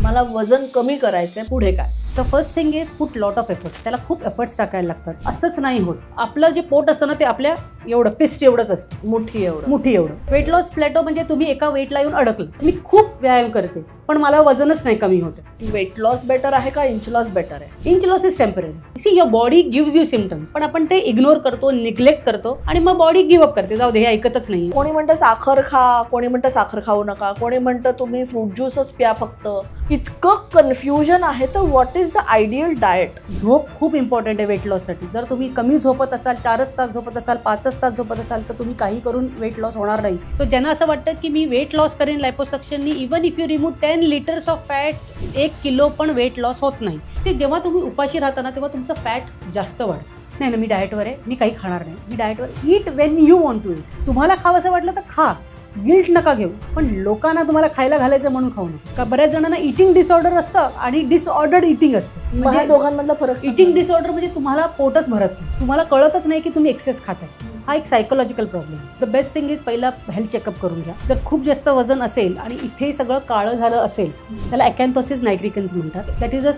मला वजन कमी करायचंय, पुढे काय? The first thing is put lot of efforts. त्याला खूप एफर्ट्स टाकायला लागतात. असंच नाही होत. आपलं जे पोट असतं ना ते आपल्या एवढं फिस्ट एवढंच असतं, मुठी एवढं. वेट लॉस प्लॅटो म्हणजे तुम्ही एका वेटला येऊन अडकलं. मी खूप व्यायाम करते पण मला वजनच नाही कमी होतं. वेट लॉस बेटर आहे का इंच लॉस बेटर आहे? Inch loss is temporary. See your body gives you symptoms, पण आपण ते इग्नोर करतो, निग्लेक्ट करतो आणि मग बॉडी गिव्ह अप करते. जाऊ दे, हे ऐकतच नाही. कोणी म्हणतं साखर खा, कोणी म्हणतं साखर खाऊ नका, कोणी म्हणतं तुम्ही फ्रूट ज्यूसच प्या फक्त. इतकं कन्फ्युजन आहे. तर what is the ideal diet? झोप खूप इम्पॉर्टंट आहे वेट लॉससाठी. जर तुम्ही कमी झोपत असाल, 4च तास झोपत असाल, 5च तास झोपत असाल, तर तुम्ही काही करून वेट लॉस होणार नाही. सो ज्यांना असं वाटतं की मी वेट लॉस करेन लायपोसक्शननी, even if you remove 10 litres of fat, 1 kilo पण वेट लॉस होत नाही. सी, जेव्हा तुम्ही उपाशी राहता ना तेव्हा तुमचं फॅट जास्त वाढतं. नाही ना, मी डाएटवर आहे, मी काही खाणार नाही, मी डाएटवर. Eat when you want to eat. तुम्हाला खावं असं वाटलं तर खा, गिल्ट नका घेऊ. पण लोकांना तुम्हाला खायला घालायचं म्हणून खाऊ नका. का बऱ्याच जणांना इटिंग डिसऑर्डर असतं आणि डिसऑर्डर्ड इटिंग असतं. म्हणजे दोघांमधला फरक? इटिंग डिसऑर्डर म्हणजे तुम्हाला पोटच भरत नाही, तुम्हाला कळतच नाही की तुम्ही एक्सेस खाताय. हा एक psychological problem. The best thing is पहिला हेल्थ चेकअप करून घ्या. जर खूप जास्त वजन असेल आणि इथे सगळं काळं झालं असेल, त्याला अकॅन्थोसिस नायग्रिकन्स म्हणतात. That is a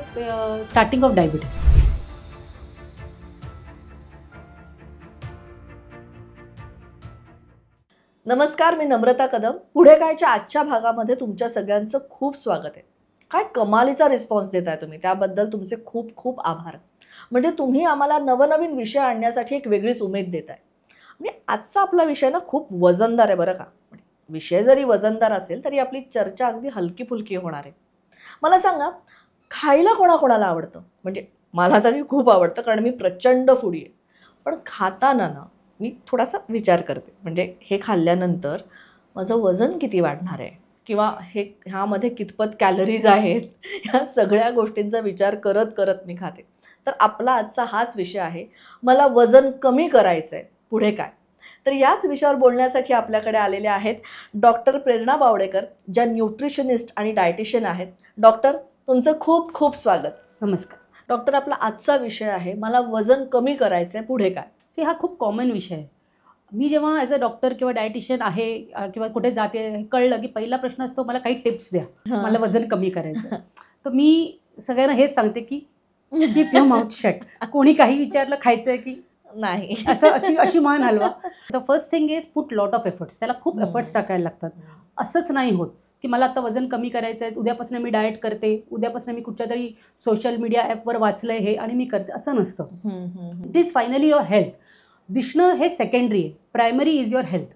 starting of diabetes. नमस्कार, मी नम्रता कदम. पुढे कायच्या आजच्या भागामध्ये तुमच्या सगळ्यांचं खूप स्वागत आहे. काय कमालीचा रिस्पॉन्स देताय तुम्ही, त्याबद्दल तुमचे खूप खूप आभार. म्हणजे तुम्ही आम्हाला नवनवीन विषय आणण्यासाठी एक वेगळीच उमेद देताय. म्हणजे आजचा आपला विषय ना खूप वजनदार आहे बरं का. विषय जरी वजनदार असेल तरी आपली चर्चा अगदी हलकी फुलकी होणार आहे. मला सांगा, खायला कोणाकोणाला आवडतं? म्हणजे मला तरी खूप आवडतं, कारण मी प्रचंड फूडी आहे. पण खाताना ना मी थोडासा विचार करते. म्हणजे हे खाल्ल्यानंतर माझं वजन किती वाढणार आहे, किंवा ह्यामध्ये कितपत कॅलरीज आहेत, ह्या सगळ्या गोष्टींचा विचार करत करत मी खाते. तर आपला आजचा हाच विषय आहे, मला वजन कमी करायचं आहे, पुढे काय? तर याच विषयावर बोलण्यासाठी आपल्याकडे आलेले आहेत डॉक्टर प्रेरणा बावडेकर, ज्या न्यूट्रिशनिस्ट आणि डायटिशियन आहेत. डॉक्टर, तुमचं खूप खूप स्वागत. नमस्कार. डॉक्टर, आपला आजचा विषय आहे, मला वजन कमी करायचं आहे, पुढे काय? सी, हा खूप कॉमन विषय आहे. मी जेव्हा ॲज अ डॉक्टर किंवा डायटिशियन आहे किंवा कुठे जाते, हे कळलं की पहिला प्रश्न असतो, मला काही टिप्स द्या, मला वजन कमी करायचं. तर मी सगळ्यांना हेच सांगते की कीप युअर माउथ शट. कोणी काही विचारलं खायचं आहे की नाही, अशी मान हलवा. The first thing is put lot of efforts. त्याला खूप एफर्ट्स टाकायला लागतात. असंच नाही होत की मला आता वजन कमी करायचं आहे, उद्यापासून मी डाएट करते, उद्यापासून मी कुठच्या तरी सोशल मीडिया ॲपवर वाचलंय हे आणि मी करते, असं नसतं. It is finally your health. दिसणं हे सेकंडरी आहे, प्रायमरी इज युअर हेल्थ.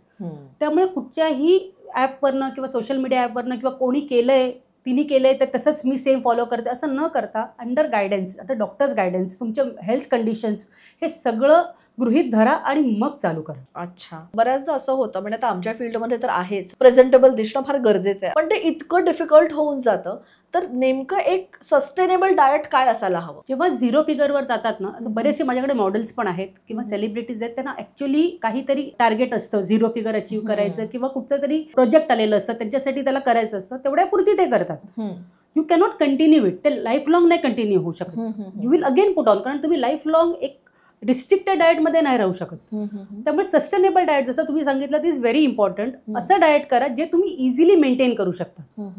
त्यामुळे कुठच्याही ॲपवरनं किंवा सोशल मीडिया ॲपवरनं किंवा कोणी केलंय, तिने केलंय तर तसंच मी सेम फॉलो करते, असं न करता अंडर गायडन्स, आता डॉक्टर्स गायडन्स, तुमच्या हेल्थ कंडिशन्स, हे सगळं गृहीत धरा आणि मग चालू करा. अच्छा, बऱ्याचदा असं होतं, म्हणजे आता आमच्या फील्डमध्ये तर आहेच, प्रेझेंटेबल दिसणं फार गरजेचं आहे, पण ते इतकं डिफिकल्ट होऊन जातं. तर नेमकं एक सस्टेनेबल डाएट काय असायला हवं? जेव्हा 0 फिगरवर जातात ना, बरेचसे माझ्याकडे मॉडेल्स पण आहेत किंवा सेलिब्रिटीज आहेत, त्यांना ॲक्च्युली काहीतरी टार्गेट असतं, 0 फिगर अचीव्ह करायचं किंवा कुठचं तरी प्रोजेक्ट आलेलं असतं, त्यांच्यासाठी त्याला करायचं असतं, तेवढ्यापुरती ते करतात. You cannot continue it. ते लाईफ लॉंग नाही कंटिन्यू होऊ शकत. You will again put on, कारण तुम्ही लाईफ लॉंग एक रिस्ट्रिक्टेड डाएटमध्ये नाही राहू शकत. त्यामुळे सस्टेनेबल डाएट, जसं तुम्ही सांगितलं, इज व्हेरी इम्पॉर्टंट. असं डाएट करा जे तुम्ही इझिली मेंटेन करू शकता.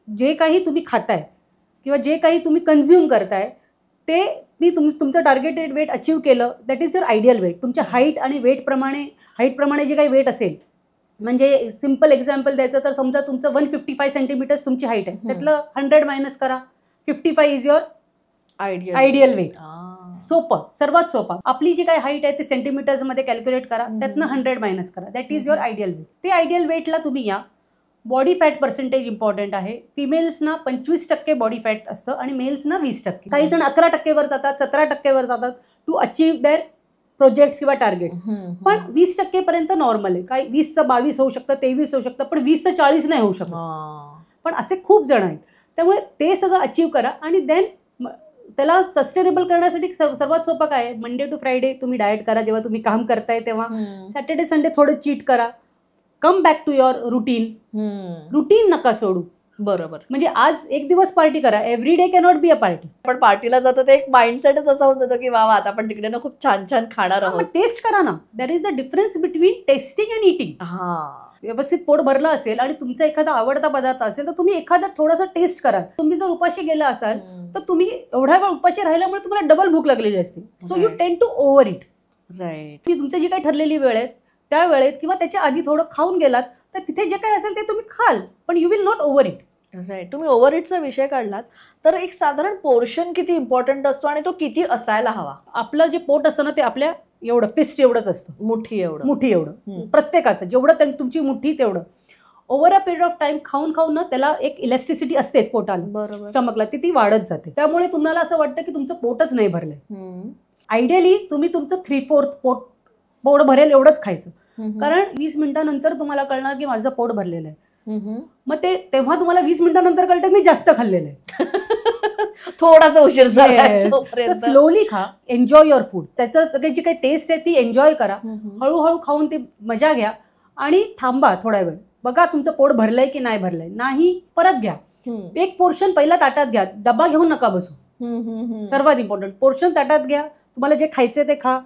जे काही तुम्ही खाताय किंवा जे काही तुम्ही कन्झ्युम करताय ते तुमचं टार्गेटेड वेट अचीव्ह केलं, that is your ideal weight. तुमच्या हाईट आणि हाईटप्रमाणे जे काही वेट असेल, म्हणजे सिम्पल एक्झाम्पल द्यायचं तर समजा तुमचं 155 सेंटीमीटर्स तुमची हाईट आहे, त्यातलं 100 मायनस करा, 55 इज युअर आयडियल वेट. सोपं, सर्वात सोपं. आपली जी काही हाईट आहे ते सेंटीमीटर्समध्ये कॅल्क्युलेट करा, त्यातनं 100 मायनस करा, that is your ideal weight. ते आयडियल वेटला तुम्ही या. बॉडी फॅट पर्सेंटेज इम्पॉर्टंट आहे. फिमेल्सना 25% बॉडी फॅट असतं आणि मेल्सना 20%. काही जण 11%वर जातात, 17%वर जातात टू अचीव्ह देअर प्रोजेक्ट्स किंवा टार्गेट्स. पण 20%पर्यंत नॉर्मल आहे. काही 20चं 22 होऊ शकतं, 23 होऊ शकतं, पण 20चं 40 नाही होऊ शकत. पण असे खूप जण आहेत. त्यामुळे ते सगळं अचीव्ह करा आणि देन त्याला सस्टेनेबल करण्यासाठी सर्वात सोपं काय आहे, मंडे टू फ्रायडे तुम्ही डाएट करा. जेव्हा तुम्ही काम करताय तेव्हा सॅटर्डे संडे थोडं चीट करा. Come back to your routine नका सोडू. बरोबर. म्हणजे आज एक दिवस पार्टी करा, every day cannot be a party. पण पार्टीला जातं ते एक माइंडसेटच असं होत होतं की वा आता आपण तिकडे ना खूप छान छान खाणार आहोत. टेस्ट करा ना. There is a difference between tasting and eating. व्यवस्थित पोट भरलं असेल आणि तुमचा एखादा आवडता पदार्थ असेल तर तुम्ही एखादा थोडासा टेस्ट करा. तुम्ही जर उपाशी गेला असाल तर तुम्ही एवढा वेळ उपाशी राहिल्यामुळे तुम्हाला डबल भूक लागलेली असते. सो यू टेंड टू ओव्हर इट. राईट. की तुमची जी काही ठरलेली वेळ आहे त्या वेळेत किंवा त्याच्या आधी थोडं खाऊन गेलात तर तिथे जे काही असेल ते तुम्ही खाल, पण you will not overeat. Right. तुम्ही ओव्हर इटचा विषय काढलात तर एक साधारण पोर्शन किती इम्पॉर्टंट असतो आणि तो किती असायला हवा? आपलं जे पोट असतं ना ते आपल्या एवढं फिस्ट एवढंच असतं. मुठी एवढं. मुठी एवढं प्रत्येकाचं जेवढं तुमची मुठी तेवढं. Over a period of time खाऊन खाऊन ना त्याला एक इलॅस्टिसिटी असतेच पोटाला, बरोबर. स्टमकला, ती वाढत जाते. त्यामुळे तुम्हाला असं वाटतं की तुमचं पोटच नाही भरलंय. आयडियली तुम्ही तुमचं 3/4 पोट भरेल एवढंच खायचं. कारण 20 मिनिटानंतर तुम्हाला कळणार की माझं पोट भरलेलं आहे. मग तेव्हा तुम्हाला 20 मिनिटानंतर कळतं मी जास्त खाल्लेलं आहे. थोडासा उशीर झाला. तर स्लोली खा, एन्जॉय युअर फूड. त्याचं जी काही टेस्ट आहे ती एन्जॉय करा. हळूहळू खाऊन ती मजा घ्या आणि थांबा थोडा वेळ. बघा तुमचं पोट भरलंय की नाही भरलंय. नाही परत घ्या. एक पोर्शन पहिला ताटात घ्या, डबा घेऊन नका बसू. सर्वात इम्पॉर्टंट पोर्शन ताटात घ्या. तुम्हाला जे खायचं ते खा.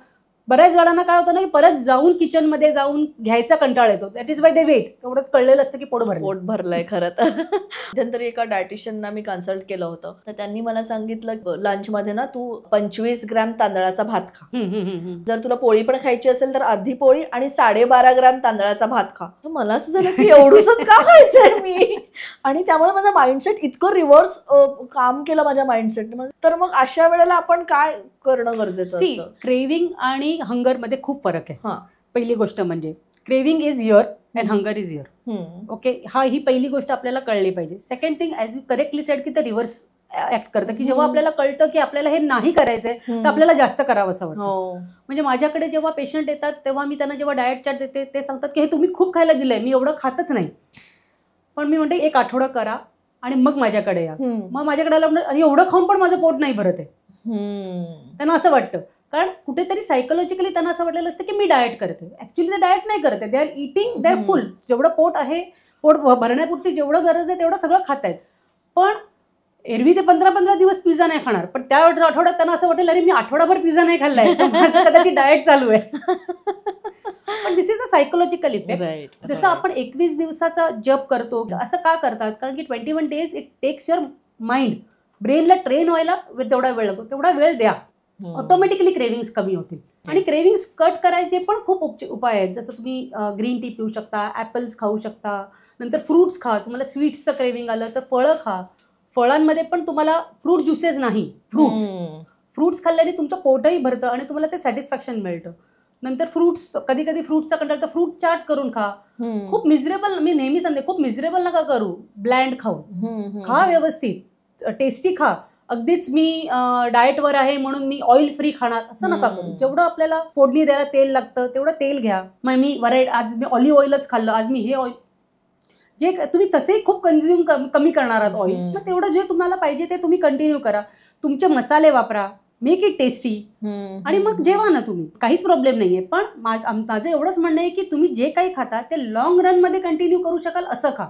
बऱ्याच वेळांना काय होतं ना की परत जाऊन किचनमध्ये जाऊन घ्यायचा कंटाळ येतो. That is why they weight. तेवढंच कळलेलं असतं की पोट भरलंय खरं तर. मध्यंतरी एका डायटिशियनना मी कन्सल्ट केलं होतं तर त्यांनी मला सांगितलं लंचमध्ये ना तू 25 ग्रॅम तांदळाचा भात खा. जर तुला पोळी पण खायची असेल तर अर्धी पोळी आणि 12.5 ग्रॅम तांदळाचा भात खा. तर मला असं झालं की एवढंच का खायचंय मी. आणि त्यामुळे माझा माइंडसेट इतकं रिव्हर्स काम केलं माझ्या माइंडसेट. तर मग अशा वेळेला आपण काय करणं गरजेचं असतं? क्रेविंग आणि हंगर मध्ये खूप फरक आहे. पहिली गोष्ट म्हणजे craving is here and hunger is here. Okay, ही पहिली गोष्ट आपल्याला कळली पाहिजे. Second thing, as you correctly said की ते रिव्हर्स ऍक्ट करतं की जेव्हा आपल्याला कळतं की आपल्याला हे नाही करायचंय तर आपल्याला जास्त करावं असं वाटतं. म्हणजे माझ्याकडे जेव्हा पेशंट येतात तेव्हा मी त्यांना जेव्हा डाएट चार्ट देते ते सांगतात की हे तुम्ही खूप खायला दिलंय, मी एवढं खातच नाही. पण मी म्हणते 1 आठवडा करा आणि मग माझ्याकडे या. मग माझ्याकडे आलं म्हणजे आणि एवढं खाऊन पण माझं पोट नाही भरत आहे. त्यांना असं वाटतं कारण कुठेतरी सायकोलॉजिकली त्यांना असं वाटलेलं असतं की मी डाएट करते. ऍक्च्युली ते डाएट नाही करते. They are eating, they are फुल. जेवढं पोट आहे, पोट भरण्यापुरती जेवढं गरज आहे तेवढं सगळं खात आहेत. पण एरवी ते 15-15 दिवस पिझ्झा नाही खाणार, पण त्या आठवड्यात त्यांना असं वाटेल अरे मी आठवडाभर पिझ्झा नाही खाल्लाय, माझं कदाचित डाएट चालू आहे. पण दिस इज अ सायकोलॉजिकल इफेक्ट. जसं आपण 21 दिवसाचा जप करतो असं का करतात? कारण की 21 days it takes your mind, ब्रेनला ट्रेन व्हायला तेवढा वेळ लागतो. तेवढा वेळ द्या, ऑटोमॅटिकली क्रेविंग्स कमी होतील. आणि क्रेविंग्स कट करायचे पण खूप उपाय आहेत. जसं तुम्ही ग्रीन टी पिऊ शकता, ॲपल्स खाऊ शकता, नंतर फ्रूट्स खा. तुम्हाला स्वीट्सचं क्रेविंग आलं तर फळं खा. फळांमध्ये पण तुम्हाला फ्रूट ज्युसेस नाही, फ्रूट्स खाल्ल्याने तुमचं पोटही भरतं आणि तुम्हाला ते सॅटिस्फॅक्शन मिळतं. नंतर फ्रूट्स, कधी कधी फ्रूटचा कंटाळ तर फ्रूट चाट करून खा. खूप मिझरेबल, मी नेहमी सांगते खूप मिझरेबल नका करू. ब्लँड खाऊ खा, व्यवस्थित टेस्टी खा. अगदीच मी डाएटवर आहे म्हणून मी ऑइल फ्री खाणार असं नका करू. जेवढं आपल्याला फोडणी द्यायला तेल लागतं तेवढं तेल घ्या. मग मी आज मी ऑलिव्ह ऑइलच खाल्लं, आज मी हे ऑइल, जे तुम्ही तसेही खूप कन्झ्युम कमी करणार आहात ऑइल, मग तेवढं जे तुम्हाला पाहिजे ते तुम्ही कंटिन्यू करा. तुमचे मसाले वापरा, मेक इट टेस्टी आणि मग जेवा ना तुम्ही, काहीच प्रॉब्लेम नाहीये. पण माझं एवढंच म्हणणं आहे की तुम्ही जे काही खाता ते लॉंग रन मध्ये कंटिन्यू करू शकाल असं खा.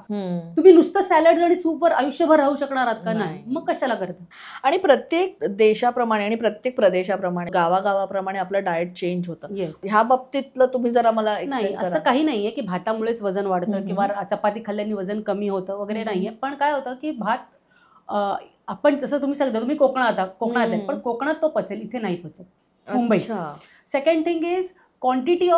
तुम्ही नुसतं सॅलड आणि सूपवर आयुष्यभर राहू शकणार आहात का? नाही. मग कशाला करता? आणि प्रत्येक देशाप्रमाणे आणि प्रत्येक प्रदेशाप्रमाणे, गावागावाप्रमाणे आपलं डाएट चेंज होतं. ह्या बाबतीतलं तुम्ही जरा मला नाही, असं काही नाहीये की भातामुळेच वजन वाढतं किंवा चपाती खाल्ल्याने वजन कमी होतं वगैरे नाहीये. पण काय होतं की भात, आपण जसं तुम्ही सांगता तुम्ही कोकणात आहे, पण कोकणात तो पचेल, इथे नाही पचत, Mumbai. Second thing is quantity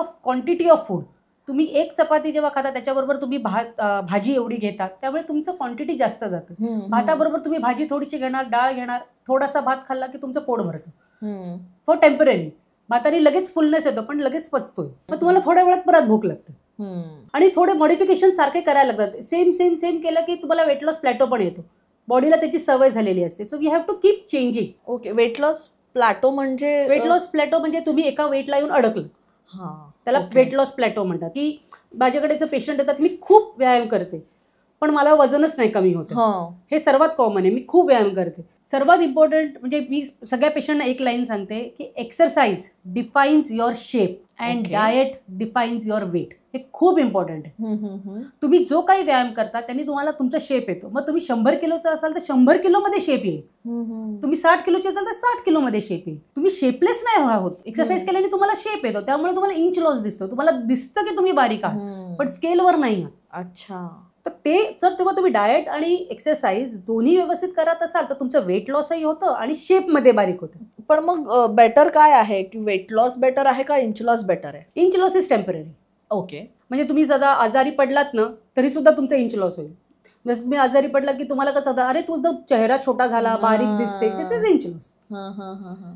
of food. तुम्ही एक चपाती जेव्हा खाता त्याच्याबरोबर तुम्ही भाजी एवढी घेतात, त्यामुळे तुमचं क्वांटिटी जास्त जातं. भाताबरोबर तुम्ही भाजी थोडीशी घेणार, डाळ घेणार, थोडासा भात खाल्ला की तुमचं पोट भरतं फॉर टेम्पररी. भाताने लगेच फुलनेस येतो पण लगेच पचतोय. मग तुम्हाला थोड्या वेळात परत भूक लागते. आणि थोडे मॉडिफिकेशन सारखे करायला लागतात. सेम केलं की तुम्हाला वेट लॉस प्लॅटो पण येतो. बॉडीला त्याची सवय झालेली असते. So we have to keep changing. Okay, weight loss plateau म्हणजे तुम्ही एका वेटला येऊन अडकलं, त्याला वेट लॉस प्लॅटो म्हणतात. की माझ्याकडे जर पेशंट येतात, मी खूप व्यायाम करते पण मला वजनच नाही कमी होतं, हे सर्वात कॉमन आहे. मी खूप व्यायाम करते. सर्वात इम्पॉर्टंट म्हणजे मी सगळ्या पेशंटना एक लाईन सांगते की exercise defines your shape and diet defines your weight. हे खूप इम्पॉर्टंट आहे. तुम्ही जो काही व्यायाम करता त्यांनी तुम्हाला तुमचा शेप येतो. मग तुम्ही 100 किलोचा असाल तर 100 किलोमध्ये शेप येईल. तुम्ही 60 किलोचे असाल तर 60 किलोमध्ये शेप येईल. तुम्ही शेपलेस नाही होत. एक्सरसाइज केल्याने तुम्हाला शेप येतो, त्यामुळे तुम्हाला इंच लॉस दिसतो. तुम्हाला दिसतं की तुम्ही बारीक आहात, पण स्केलवर नाही आहात. अच्छा. तर ते जर तेव्हा तुम्ही डाएट आणि एक्सरसाइज दोन्ही व्यवस्थित करत असाल तर तुमचं वेट लॉसही होतं आणि शेपमध्ये बारीक होतं. पण मग बेटर काय आहे की वेट लॉस बेटर आहे का इंच लॉस बेटर आहे? Inch loss is temporary. Okay. म्हणजे तुम्ही सदा आजारी पडलात ना तरी सुद्धा तुमचं इंच लॉस होईल. जसं तुम्ही आजारी पडलात की तुम्हाला कसं होतं, अरे तुझा चेहरा छोटा झाला, बारीक दिसते, this is inch loss.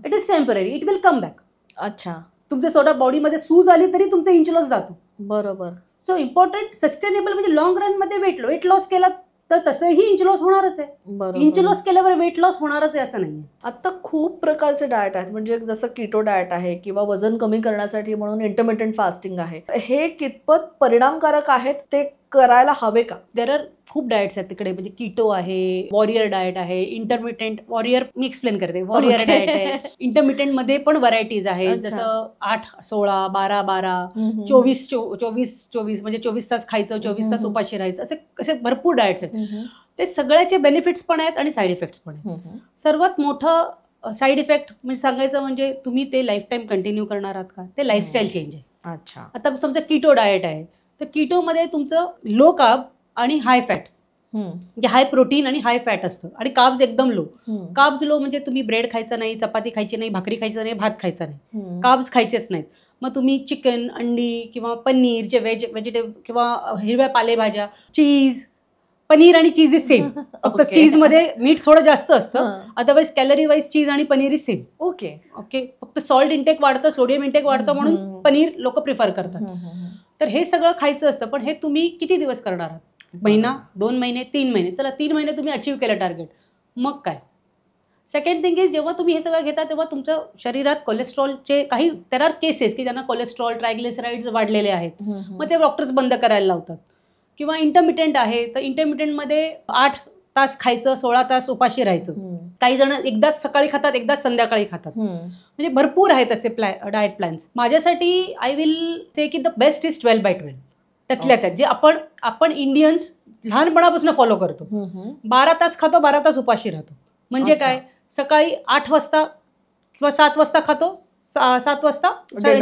It is temporary, it will come back. अच्छा. तुमच्या स्वतः बॉडीमध्ये सूज आली तरी तुमचं इंच लॉस जातो. बरोबर. सो इम्पॉर्टंट सस्टेनेबल म्हणजे लॉंग रन मध्ये वेट लॉस केला तर तसंही इंच लॉस होणारच आहे. बरोबर. इंच लॉस केल्यावर वेट लॉस होणारच आहे असं नाही. आता खूप प्रकारचे डाएट आहेत, म्हणजे जसं कीटो डाएट आहे किंवा वजन कमी करण्यासाठी म्हणून इंटरमिटंट फास्टिंग आहे. हे कितपत परिणामकारक आहेत, ते करायला हवे का? देर आर खूप डाएट्स आहेत तिकडे, म्हणजे कीटो आहे, वॉरियर डाएट आहे, इंटरमिटंट वॉरियर मी एक्सप्लेन करते. वॉरियर डाएट आहे, इंटरमिटंट मध्ये पण व्हरायटीज आहेत, जसं 8, 16, 12, 12, 24, 24, 24 म्हणजे 24 तास खायचं, 24 तास उपाशी राहायचं, असे भरपूर डाएट्स आहेत. ते सगळ्याचे बेनिफिट्स पण आहेत आणि साईड इफेक्ट्स पण आहेत. सर्वात मोठं साईड इफेक्ट म्हणजे सांगायचं म्हणजे तुम्ही ते लाईफ टाईम कंटिन्यू करणार आहात का, ते लाईफस्टाईल चेंज आहे. अच्छा. आता समजा कीटो डाएट आहे तर कीटोमध्ये तुमचं लो कार्ब आणि हाय फॅट, म्हणजे हाय प्रोटीन आणि हाय फॅट असतं आणि कार्ब्स एकदम लो. कार्ब्स लो म्हणजे तुम्ही ब्रेड खायचं नाही, चपाती खायची नाही, भाकरी खायचं नाही, भात खायचा नाही, कार्ब्स खायचेच नाहीत. मग तुम्ही चिकन, अंडी किंवा पनीर जे व्हेजिटेबल किंवा हिरव्या पालेभाज्या, चीज, पनीर आणि चीज इज सेम, फक्त चीजमध्ये मीठ थोडं जास्त असतं, अदरवाईज कॅलरी वाईज चीज आणि पनीर इज सेम. ओके. फक्त सॉल्ट इंटेक वाढतं, सोडियम इंटेक वाढतं म्हणून पनीर लोक प्रिफर करतात. तर हे सगळं खायचं असतं, पण हे तुम्ही किती दिवस करणार आहात? महिना, 2 महिने, 3 महिने. चला 3 महिने तुम्ही अचीव्ह केलं टार्गेट, मग काय? सेकंड थिंग इज, जेव्हा तुम्ही हे सगळं घेता तेव्हा तुमच्या शरीरात कोलेस्ट्रॉलचे काही देर आर केसेस की ज्यांना कोलेस्ट्रॉल, ट्रायग्लिसराइड्स वाढलेले आहेत, मग ते डॉक्टर्स बंद करायला लावतात. किंवा इंटरमिटंट आहे तर इंटरमिटंटमध्ये 8 तास खायचं, 16 तास उपाशी राहायचं. काही जण एकदाच सकाळी खातात, एकदाच संध्याकाळी खातात. म्हणजे भरपूर आहेत असे डाएट प्लॅन्स. माझ्यासाठी आय विल से की द बेस्ट इज 12/12. त्यातल्या त्यात जे आपण इंडियन्स लहानपणापासून फॉलो करतो. 12 तास खातो, 12 तास उपाशी राहतो. म्हणजे काय, सकाळी 8 वाजता किंवा 7 वाजता खातो, 7 वाजता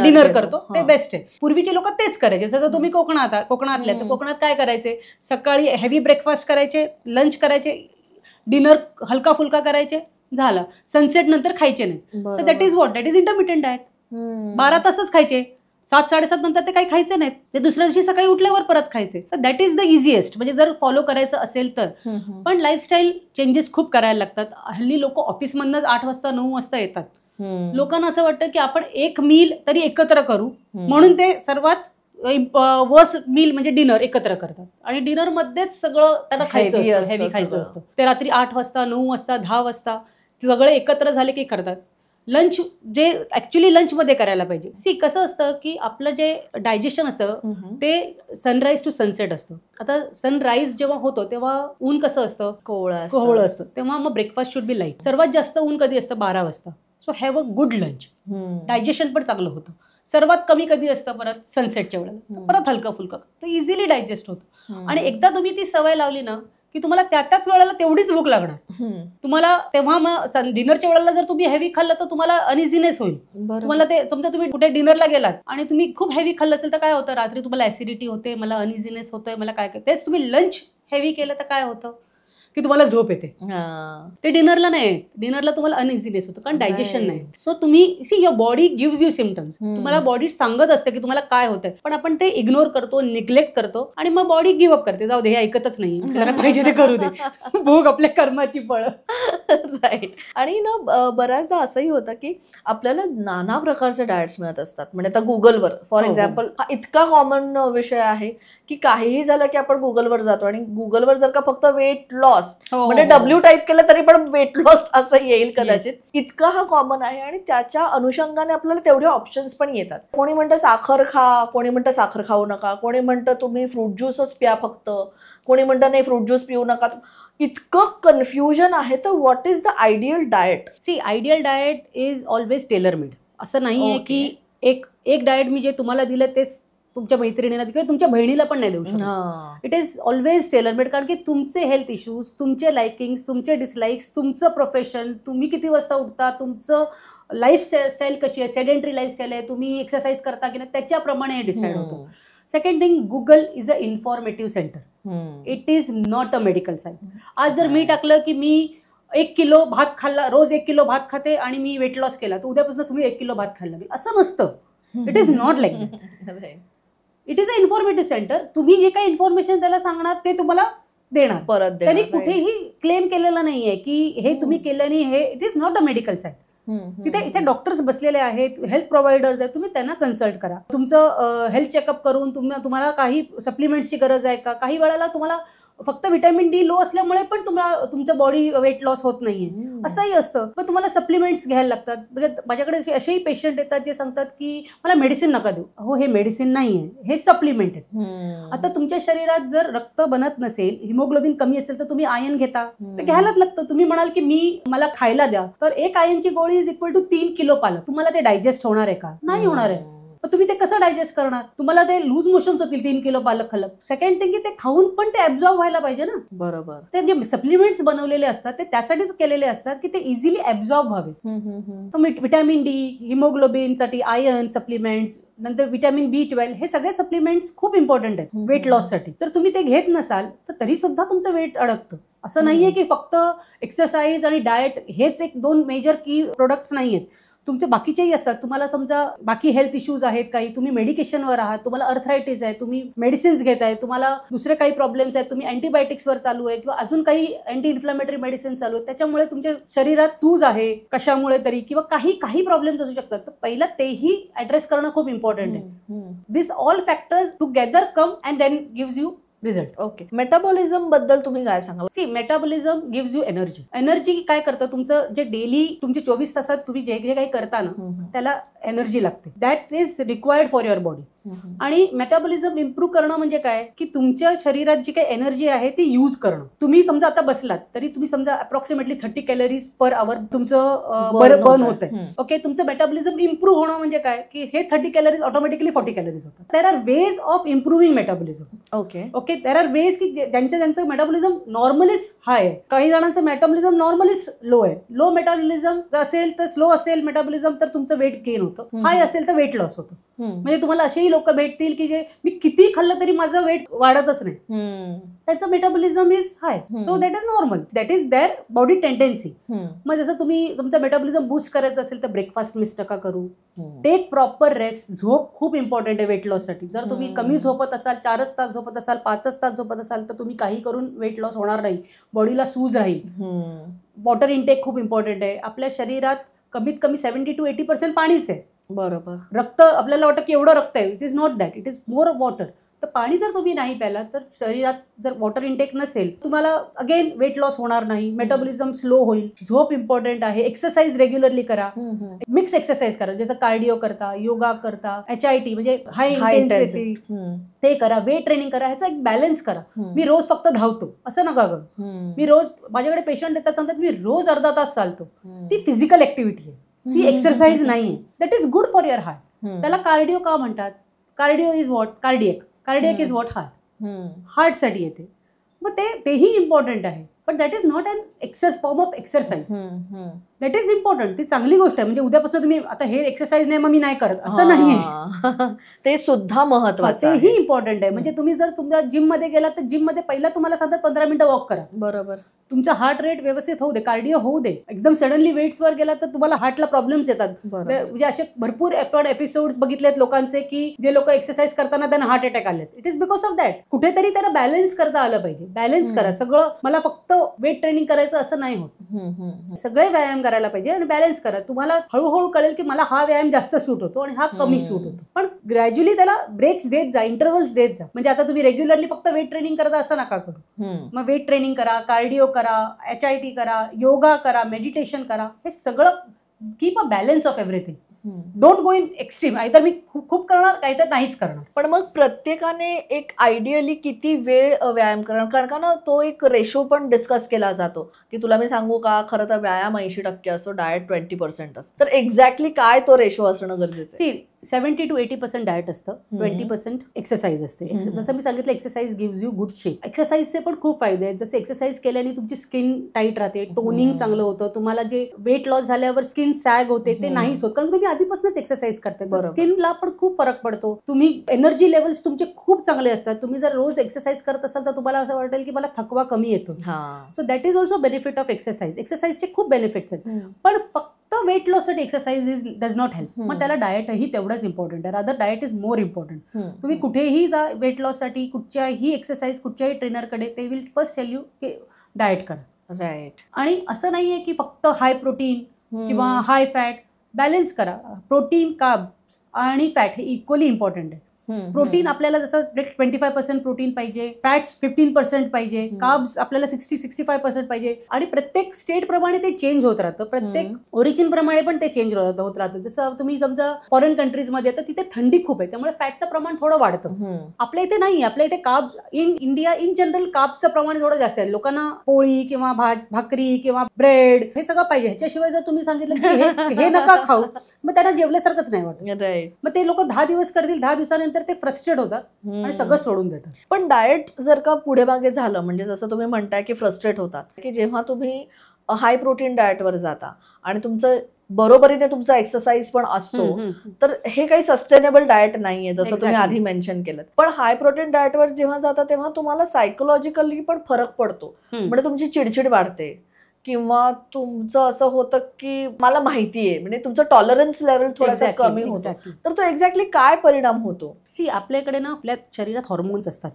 डिनर करतो, ते बेस्ट आहे. पूर्वीचे लोक तेच करायचे. जसं तुम्ही कोकणातले तर कोकणात काय करायचे, सकाळी हेवी ब्रेकफास्ट करायचे, लंच करायचे, डिनर हलका फुलका करायचे, झालं. सनसेट नंतर खायचे नाही. तर that is what, that is intermittent diet. 12 तासच खायचे, 7-7:30 नंतर ते काही खायचे नाहीत, ते दुसऱ्या दिवशी सकाळी उठल्यावर परत खायचे. तर दॅट इज द इझिएस्ट, म्हणजे जर फॉलो करायचं असेल तर. पण लाईफस्टाईल चेंजेस खूप करायला लागतात. हल्ली लोक ऑफिसमधनंच 8 वाजता 9 वाजता येतात. लोकांना असं वाटतं की आपण एक मील तरी एकत्र करू, म्हणून ते सर्वात वर्स्ट मील म्हणजे डिनर एकत्र करतात आणि डिनर मध्येच सगळं त्यांना खायचं असतं, हेवी खायचं असतं. ते रात्री 8 वाजता, 9 वाजता, 10 वाजता सगळे एकत्र झाले की करतात. लंच जे ऍक्च्युली लंचमध्ये करायला पाहिजे. सी कसं असतं की आपलं जे डायजेशन असतं ते सनराईज टू सनसेट असतं. आता सनराईज जेव्हा होतो तेव्हा ऊन कसं असतं, कोवळं असतं, तेव्हा मग ब्रेकफास्ट शुड बी लाईट. सर्वात जास्त ऊन कधी असतं, 12 वाजता. So have a good lunch, digestion पण चांगलं होतं. सर्वात कमी कधी असतं, परत सनसेटच्या वेळेला, परत हलका फुलका, तर इझिली डायजेस्ट होतं. आणि एकदा तुम्ही ती सवय लावली ना की तुम्हाला त्याच वेळेला तेवढीच भूक लागणार तुम्हाला. तेव्हा मग डिनरच्या वेळेला जर तुम्ही हेवी खाल्लं तर तुम्हाला अनइझीनेस होईल. तुम्हाला ते समजा तुम्ही कुठे डिनरला गेलात आणि तुम्ही खूप हेवी खाल्लं असेल तर काय होतं, रात्री तुम्हाला ऍसिडिटी होते, मला अनइझीनेस होतोय, मला काय. तेच तुम्ही लंच हेवी केलं तर काय होतं की तुम्हाला झोप येते. ते डिनरला नाही, डिनरला तुम्हाला अनइझीनेस होतं कारण डायजेशन नाही. सो तुम्ही see your body gives you symptoms. तुम्हाला बॉडी सांगत असते की तुम्हाला काय होतंय, पण आपण ते इग्नोर करतो, निग्लेक्ट करतो आणि मग बॉडी गिव्ह अप करते. जाऊ दे, हे ऐकतच नाही, जरा पाहिजे ते करू दे, भोग आपल्या कर्माची फळं. राईट. आणि ना बऱ्याचदा असंही होतं की आपल्याला नाना प्रकारचे डाएट्स मिळत असतात. म्हणजे आता गुगलवर फॉर एक्झाम्पल हा इतका कॉमन विषय आहे की काहीही झालं की आपण गुगलवर जातो आणि गुगलवर जर का फक्त वेट लॉस म्हणजे W टाईप केलं तरी पण वेट लॉस असं येईल कदाचित. इतका हा कॉमन आहे आणि त्याच्या अनुषंगाने आपल्याला तेवढे ऑप्शन्स पण येतात. कोणी म्हणतं साखर खा, कोणी म्हणतं साखर खाऊ नका, कोणी म्हणतं तुम्ही फ्रूट ज्यूसच प्या फक्त, कोणी म्हणतं नाही फ्रूट ज्यूस पिऊ नका. इतकं कन्फ्युजन आहे. तर what is the ideal diet? See, ideal diet is always tailor made. असं नाही आहे की एक डाएट मी जे तुम्हाला दिलं तेच तुमच्या मैत्रिणीला किंवा तुमच्या बहिणीला पण नाही देऊ शकत. It is always tailor made. कारण की तुमचे हेल्थ इश्यूज, तुमचे लाइकिंग्स, तुमचे डिसलाइक्स, तुमचं प्रोफेशन, तुम्ही किती वाजता उठता, तुमचं लाईफस्टाईल कशी आहे, सेडेंटरी लाईफस्टाईल आहे, तुम्ही एक्सरसाइज करता की नाही, त्याच्याप्रमाणे हे डिसाईड होतं. Second thing, Google is a informative centre. It is not a medical site. आज जर मी टाकलं की मी 1 किलो भात खाल्ला, रोज 1 किलो भात खाते आणि मी वेट लॉस केला, तर उद्यापासून तुम्ही 1 किलो भात खायला लागेल, असं नसतं. It is not like that. It is a informative centre. तुम्ही जे काही इन्फॉर्मेशन त्याला सांगणार ते तुम्हाला देणार. परत त्यांनी कुठेही क्लेम केलेलं नाहीये की हे तुम्ही केलं नाही. हे it is not a medical site. इथे डॉक्टर्स बसलेले आहेत, हेल्थ प्रोव्हायडर्स आहेत, तुम्ही त्यांना कन्सल्ट करा. तुमचं हेल्थ चेकअप करून तुम्हाला काही सप्लिमेंट्सची गरज आहे का. काही वेळेला तुम्हाला फक्त व्हिटॅमिन डी लो असल्यामुळे पण तुम्हाला तुमचं बॉडी वेट लॉस होत नाहीये, असंही असतं. पण तुम्हाला सप्लिमेंट्स घ्यायला लागतात. म्हणजे माझ्याकडे असेही पेशंट येतात जे सांगतात की मला मेडिसिन नका देऊ. हो, हे मेडिसिन नाहीये, हे सप्लिमेंट आहेत. आता तुमच्या शरीरात जर रक्त बनत नसेल, हिमोग्लोबिन कमी असेल, तर तुम्ही आयन घेता, तर घ्यायलाच लागतं. तुम्ही म्हणाल की मला खायला द्या, तर 1 आयनची गोळी इज इक्वल टू 3 किलो पालक. तुम्हाला ते डायजेस्ट होणार आहे का? नाही होणार आहे. तुम्ही ते कसं डायजेस्ट करणार? तुम्हाला ते लूज मोशन्स होतील 3 किलो पालक खाल्लं. सेकंड थिंग, की ते खाऊन पण ते ऍब्झॉर्ब व्हायला पाहिजे ना. बरोबर. ते जे सप्लिमेंट्स बनवलेले असतात ते त्यासाठीच केलेले असतात की ते इझिली ऍब्झॉर्ब व्हावे. तर व्हिटॅमिन डी, हिमोग्लोबिनसाठी आयर्न सप्लिमेंट्स, नंतर व्हिटॅमिन B12, हे सगळे सप्लिमेंट्स खूप इम्पॉर्टंट आहेत वेट लॉससाठी. जर तुम्ही ते घेत नसाल तर तरी सुद्धा तुमचं वेट अडकतं. असं नाहीये की फक्त एक्सरसाइज आणि डाएट हेच 1-2 मेजर की प्रोडक्ट्स नाहीयेत. तुमचे बाकीचेही असतात. तुम्हाला समजा बाकी हेल्थ इश्यूज आहेत, काही तुम्ही मेडिकेशनवर आहात, तुम्हाला अर्थरायटिस आहे, तुम्ही मेडिसिन्स घेत आहे, तुम्हाला दुसरे काही प्रॉब्लेम्स आहेत, तुम्ही अँटीबायोटिक्सवर चालू आहे किंवा अजून काही अँटी इन्फ्लॅमेटरी मेडिसिन चालू आहेत, त्याच्यामुळे तुमच्या शरीरात सूज आहे कशामुळे तरी किंवा काही प्रॉब्लेम्स असू शकतात. तर पहिलं तेही ऍड्रेस करणं खूप इम्पॉर्टंट आहे. This all factors together come and then gives you result. Okay. Metabolism बद्दल तुम्ही काय सांगाल? See, metabolism gives you energy. Energy काय करतं, तुमचं जे डेली तुमचे 24 तासात तुम्ही जे काही करता ना, त्याला एनर्जी लागते. That is required for your body. आणि मेटाबॉलिझम इम्प्रूव्ह करणं म्हणजे काय, की तुमच्या शरीरात जी काही एनर्जी आहे ती युज करणं. तुम्ही समजा आता बसलात तरी तुम्ही समजा अप्रॉक्सिमेटली 30 कॅलरीज पर आवर तुमचं बर्न होत आहे. ओके. तुमचं मेटाबॉलिझम इम्प्रूव्ह होणं म्हणजे काय, की हे 30 कॅलरीज ऑटोमॅटिकली 40 कॅलरीज होतात. There are ways of improving metabolism. Okay. There are ways की ज्यांचं मेटाबॉलिझम नॉर्मलीच हाय आहे, काही जणांचं मेटाबॉलिझम नॉर्मलीच लो आहे. लो मेटाबॉलिझम असेल तर स्लो असेल मेटाबॉलिझम तर तुमचं वेट गेन होतं. हाय असेल तर वेट लॉस होतं. म्हणजे तुम्हाला असेही लोक भेटतील की जे मी किती खाल्लं तरी माझं वेट वाढतच नाही, त्याचं metabolism is hi. So that is normal. That is there body tendency. मग जसं तुम्ही तुमचं मेटाबॉलिझम बूस्ट करायचं असेल तर ब्रेकफास्ट मिस नका करू. Take proper rest. झोप खूप इम्पॉर्टंट आहे वेट लॉस साठी. जर तुम्ही कमी झोपत असाल, 4 तास झोपत असाल, 5 तास झोपत असाल, तर तुम्ही काही करून वेट लॉस होणार नाही. बॉडीला सूज राहील. वॉटर इनटेक खूप इम्पॉर्टंट आहे. आपल्या शरीरात कमीत कमी 70 to 80% पाणीच आहे. बरोबर. रक्त आपल्याला वाटतं की एवढं रक्त आहे. It is not that. It is more water. तर पाणी जर तुम्ही नाही प्यायला तर शरीरात जर वॉटर इनटेक नसेल, तुम्हाला अगेन वेट लॉस होणार नाही. मेटाबॉलिझम स्लो होईल. झोप इम्पॉर्टंट आहे. एक्सरसाइज रेग्युलरली करा. मिक्स एक्सरसाइज करा, जसं कार्डिओ करता, योगा करता, HIIT म्हणजे हाय इंटेन्सिटी ते करा, वेट ट्रेनिंग करा. ह्याचा एक बॅलन्स करा. मी रोज फक्त धावतो असं नका करू. मी रोज, माझ्याकडे पेशंट येतात सांगतात मी रोज अर्धा तास चालतो. ती फिजिकल ऍक्टिव्हिटी आहे, ती एक्सरसाइज नाहीये. That is good for your heart. त्याला कार्डिओ का म्हणतात? Cardio is what? Cardiac is what? हार्टसाठी येते. मग तेही इम्पॉर्टंट आहे. पण that is not an form of exercise. That is important. ती चांगली गोष्ट आहे. म्हणजे उद्यापासून तुम्ही आता हे एक्सरसाइज नाही मग मी नाही करत असं नाहीये. ते सुद्धा महत्वाचं. तेही इम्पॉर्टंट आहे. म्हणजे तुम्ही जर तुमच्या जिम मध्ये गेलात तर जिम मध्ये पहिला तुम्हाला सांगतात 15 मिनिटं वॉक करा. बरोबर. तुमचा हार्ट रेट व्यवस्थित होऊ दे, कार्डिओ होऊ दे. एकदम सडनली वेट्सवर गेला तर तुम्हाला हार्टला प्रॉब्लेम्स येतात. म्हणजे असे भरपूर एपिसोड्स बघितलेत लोकांचे की जे लोक एक्सरसाइज करताना त्यांना हार्ट अटॅक आलेत. It is because of that. कुठेतरी त्यांना बॅलन्स करता आलं पाहिजे. बॅलन्स करा. सगळं मला फक्त वेट ट्रेनिंग करायचं असं नाही होत. सगळे व्यायाम करायला पाहिजे आणि बॅलन्स करा. तुम्हाला हळूहळू कळेल की मला हा व्यायाम जास्त सूट होतो आणि हा कमी सूट होतो. पण ग्रॅज्युअली त्याला ब्रेक्स देत जा, इंटरव्हल्स देत जा. म्हणजे आता तुम्ही रेग्युलरली फक्त वेट ट्रेनिंग करता असं नका करू. मग वेट ट्रेनिंग करा, कार्डिओ करा, HIIT करा, योगा करा, मेडिटेशन करा. हे सगळं keep a balance of everything. Don't go in extreme. Either मी खूप करणार, काही तर नाहीच करणार. पण मग प्रत्येकाने एक आयडियली किती वेळ व्यायाम करणार? कारण का ना तो एक रेशो पण डिस्कस केला जातो की तुला मी सांगू का, खरं तर व्यायाम 80% असतो, डाएट 20% असतो. तर एक्झॅक्टली काय तो रेशो असणं गरजेचं आहे? सी, 70 to 80% डाएट असतं, 20% एक्सरसाइज असते. जसं मी सांगितलं, exercise gives you good shape. एक्सरसाइजचे पण खूप फायदे आहेत. जसं एक्सरसाइज केल्याने तुमची स्किन टाईट राहते, टोनिंग चांगलं होतं, तुम्हाला जे वेट लॉस झाल्यावर स्किन सॅग होते ते नाहीच होत, कारण तुम्ही आधीपासूनच एक्सरसाइज करताय. स्किनला पण खूप फरक पडतो. तुम्ही एनर्जी लेवल्स तुमचे खूप चांगले असतात. तुम्ही जर रोज एक्सरसाइज करत असाल तर तुम्हाला असं वाटेल की मला थकवा कमी येतो. So that is also benefit of exercise. एक्सरसाइजचे खूप बेनिफिट्स आहेत, पण फक्त वेट लॉससाठी एक्सरसाइज डज नॉट हेल्प. मग त्याला डाएटही तेवढंच इम्पॉर्टंट आहे. Rather diet is more important. तुम्ही कुठेही जा वेट लॉससाठी, कुठच्याही एक्सरसाइज, कुठच्याही ट्रेनरकडे, ते विल फर्स्ट टेल यू की डाएट करा. राईट. आणि असं नाहीये की फक्त हाय प्रोटीन किंवा हाय फॅट. बॅलन्स करा. प्रोटीन, कार्ब्स आणि फॅट हे इक्वली इम्पॉर्टंट आहे. प्रोटीन आपल्याला जसं 25% प्रोटीन पाहिजे, फॅट्स 15% पाहिजे, कार्ब्स आपल्याला 60-65% पाहिजे. आणि प्रत्येक स्टेट प्रमाणे ते चेंज होत राहतं, प्रत्येक ओरिजिन प्रमाणे पण ते चेंज होत राहतं. जसं तुम्ही समजा फॉरेन कंट्रीजमध्ये तर तिथे थंडी खूप आहे, त्यामुळे फॅटचं प्रमाण थोडं वाढतं. आपल्या इथे नाही. आपल्या इथे carbs, in India in general कार्ब्सचं प्रमाण थोडं जास्त आहे. लोकांना पोळी किंवा भाकरी किंवा ब्रेड हे सगळं पाहिजे. ह्याच्याशिवाय जर तुम्ही सांगितलं की हे नका खाऊ, मग त्यांना जेवल्यासारखंच नाही वाटत. मग ते लोक 10 दिवस करतील, 10 दिवसानंतर ते फ्रस्ट्रेट होतात आणि सगळं सोडून देतात. पण डाएट जर का पुढे मागे झालं, म्हणजे जसं तुम्ही म्हणताय की फ्रस्ट्रेट होतात, की जेव्हा तुम्ही हाय प्रोटीन डाएटवर जाता आणि तुमचं बरोबरीने तुमचा एक्सरसाइज पण असतो, तर हे काही सस्टेनेबल डाएट नाहीये, जसं तुम्ही आधी मेन्शन केलं. पण हाय प्रोटीन डाएटवर जेव्हा जाता तेव्हा तुम्हाला सायकोलॉजिकली पण फरक पडतो. म्हणजे तुमची चिडचिड वाढते किंवा तुमचं असं होतं की मला माहितीये, म्हणजे तुमचं टॉलरन्स लेवल थोडंसं कमी होतं. तर तो एक्झॅक्टली काय परिणाम होतो? आपल्याकडे ना आपल्या शरीरात हॉर्मोन्स असतात.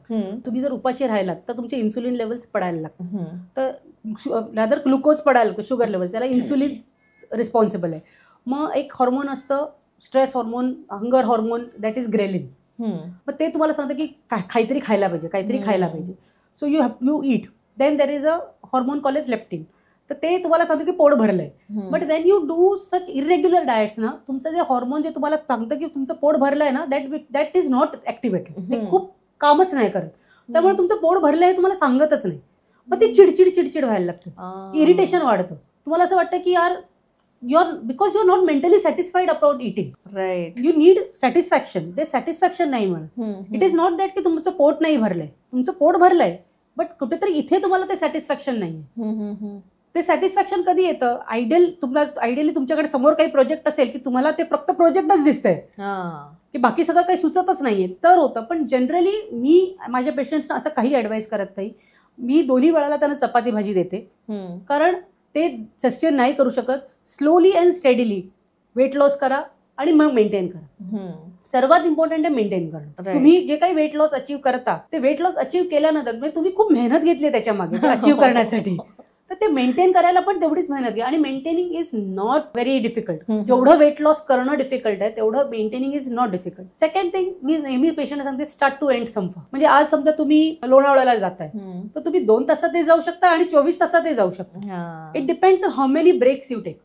तुम्ही जर उपाशी राहिलात तर तुमचे इन्सुलिन लेवल्स पडायला लागतात. तर रादर ग्लुकोज पडायला लागतो, शुगर लेवल्स, त्याला इन्सुलिन रिस्पॉन्सिबल आहे. मग एक हॉर्मोन असतं stress hormone, hunger hormone, that is ghrelin. मग ते तुम्हाला सांगतं की काहीतरी खायला पाहिजे, काहीतरी खायला पाहिजे. So you eat. Then there is a hormone call as leptin. तर ते तुम्हाला सांगतो की पोट भरलंय. But when you do such irregular diets ना, तुमचं जे हॉर्मोन जे तुम्हाला सांगतं की तुमचं पोट भरलंय ना, दॅट इज नॉट ऍक्टिव्हेटेड. ते खूप कामच नाही करत. त्यामुळे तुमचं पोट भरलंय हे तुम्हाला सांगतच नाही. मग ती चिडचिड व्हायला लागते, इरिटेशन वाढतं. तुम्हाला असं वाटतं की यार because you're not mentally satisfied about eating. Right. You need satisfaction. ते सॅटिस्फॅक्शन नाही मिळत. इट इज नॉट दॅट की तुमचं पोट नाही भरलंय, तुमचं पोट भरलंय, बट कुठेतरी इथे तुम्हाला ते सॅटिस्फॅक्शन नाहीये. ते सॅटिस्फॅक्शन कधी येतं? आयडियली तुमच्याकडे समोर काही प्रोजेक्ट असेल की तुम्हाला ते फक्त प्रोजेक्टच दिसतंय की बाकी सगळं काही सुचतच नाहीये, तर होतं. पण जनरली मी माझ्या पेशंट्सना असं काही ॲडवाईस करत नाही. मी दोन्ही वेळाला त्यांना चपाती भाजी देते, कारण ते सस्टेन नाही करू शकत. Slowly and steadily weight loss करा आणि मग मेंटेन करा. सर्वात इम्पॉर्टंट आहे मेंटेन करणं. तुम्ही जे काही वेट लॉस अचीव्ह करता, ते वेट लॉस अचीव्ह केल्यानंतर म्हणजे तुम्ही खूप मेहनत घेतली त्याच्या मागे अचीव्ह करण्यासाठी, तर ते मेंटेन करायला पण तेवढीच मेहनत घ्या. आणि maintaining is not very difficult. जेवढं वेट लॉस करणं डिफिकल्ट आहे तेवढं maintaining is not difficult. Second thing, मी नेहमी पेशंट सांगते, स्टार्ट टू एंड संपवा. म्हणजे आज समजा तुम्ही लोणावळ्याला जाताय, तर तुम्ही 2 तासातही जाऊ शकता आणि 24 तासातही जाऊ शकता. It depends on how many breaks you take.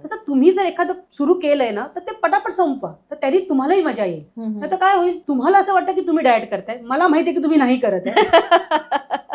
तसं तुम्ही जर एखादं सुरू केलंय ना, तर ते पटापट संपवा, तर त्यांनी तुम्हालाही मजा येईल. नाही तर काय होईल, तुम्हाला असं वाटतं की तुम्ही डाएट करताय, मला माहिती आहे की तुम्ही नाही करत आहे.